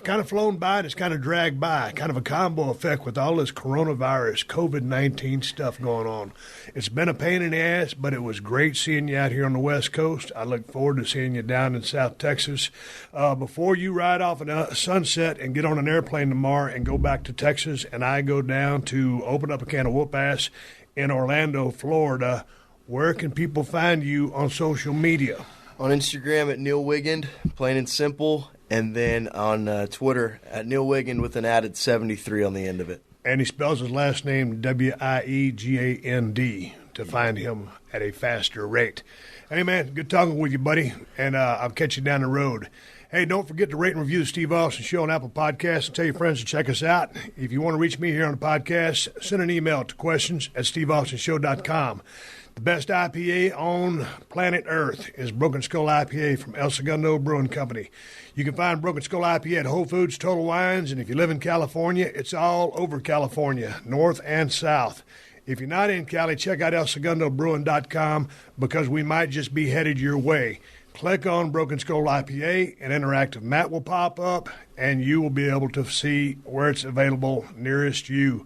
Kind of flown by and it's kind of dragged by. Kind of a combo effect with all this coronavirus, COVID-19 stuff going on. It's been a pain in the ass, but it was great seeing you out here on the West Coast. I look forward to seeing you down in South Texas. Before you ride off at sunset and get on an airplane tomorrow and go back to Texas, and I go down to open up a can of whoop ass in Orlando, Florida, where can people find you on social media? On Instagram at Neil Wiegand, plain and simple. And then on Twitter at Neil Wiegand with an added 73 on the end of it. And he spells his last name Wiegand to find him at a faster rate. Hey, man, good talking with you, buddy. And I'll catch you down the road. Hey, don't forget to rate and review the Steve Austin Show on Apple Podcasts and tell your friends to check us out. If you want to reach me here on the podcast, send an email to questions@steveaustinshow.com. The best IPA on planet Earth is Broken Skull IPA from El Segundo Brewing Company. You can find Broken Skull IPA at Whole Foods, Total Wines, and if you live in California, it's all over California, north and south. If you're not in Cali, check out ElSegundoBrewing.com because we might just be headed your way. Click on Broken Skull IPA, an interactive map will pop up, and you will be able to see where it's available nearest you.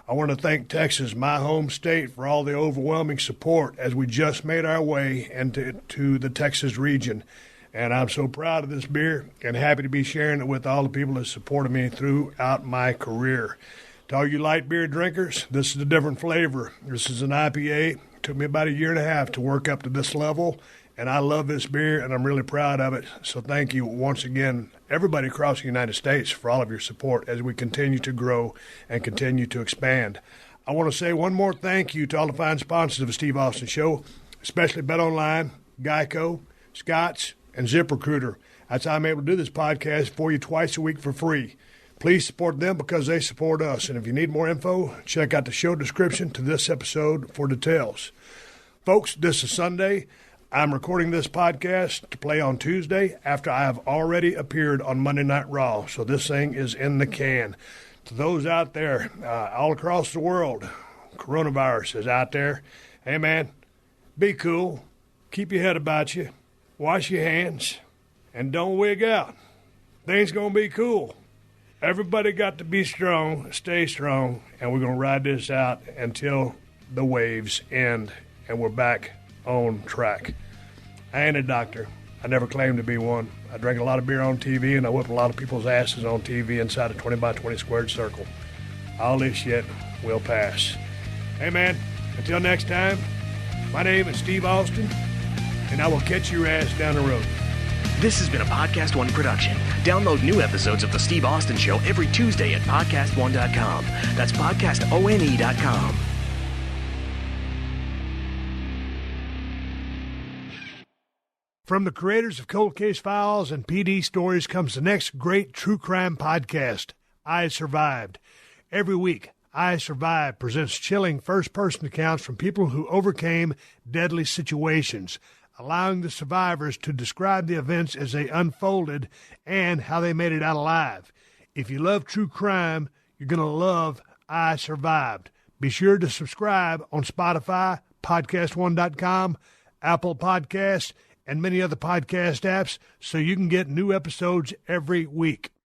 I want to thank Texas, my home state, for all the overwhelming support as we just made our way into the Texas region. And I'm so proud of this beer and happy to be sharing it with all the people that supported me throughout my career. To all you light beer drinkers, this is a different flavor. This is an IPA. It took me about 1.5 years to work up to this level, and I love this beer, and I'm really proud of it. So thank you once again, everybody across the United States, for all of your support as we continue to grow and continue to expand. I want to say one more thank you to all the fine sponsors of the Steve Austin Show, especially BetOnline, Geico, Scott's, and ZipRecruiter. That's how I'm able to do this podcast for you twice a week for free. Please support them because they support us. And if you need more info, check out the show description to this episode for details. Folks, this is Sunday. I'm recording this podcast to play on Tuesday after I have already appeared on Monday Night Raw. So this thing is in the can. To those out there, all across the world, coronavirus is out there. Hey, man, be cool. Keep your head about you. Wash your hands. And don't wig out. Things going to be cool. Everybody got to be strong, stay strong, and we're going to ride this out until the waves end and we're back on track. I ain't a doctor. I never claimed to be one. I drink a lot of beer on TV, and I whip a lot of people's asses on TV inside a 20 by 20 squared circle. All this shit will pass. Hey, man, until next time, my name is Steve Austin, and I will catch your ass down the road. This has been a Podcast One production. Download new episodes of The Steve Austin Show every Tuesday at PodcastOne.com. That's PodcastOne.com. From the creators of Cold Case Files and PD Stories comes the next great true crime podcast, I Survived. Every week, I Survived presents chilling first-person accounts from people who overcame deadly situations, allowing the survivors to describe the events as they unfolded and how they made it out alive. If you love true crime, you're going to love I Survived. Be sure to subscribe on Spotify, PodcastOne.com, Apple Podcasts, and many other podcast apps so you can get new episodes every week.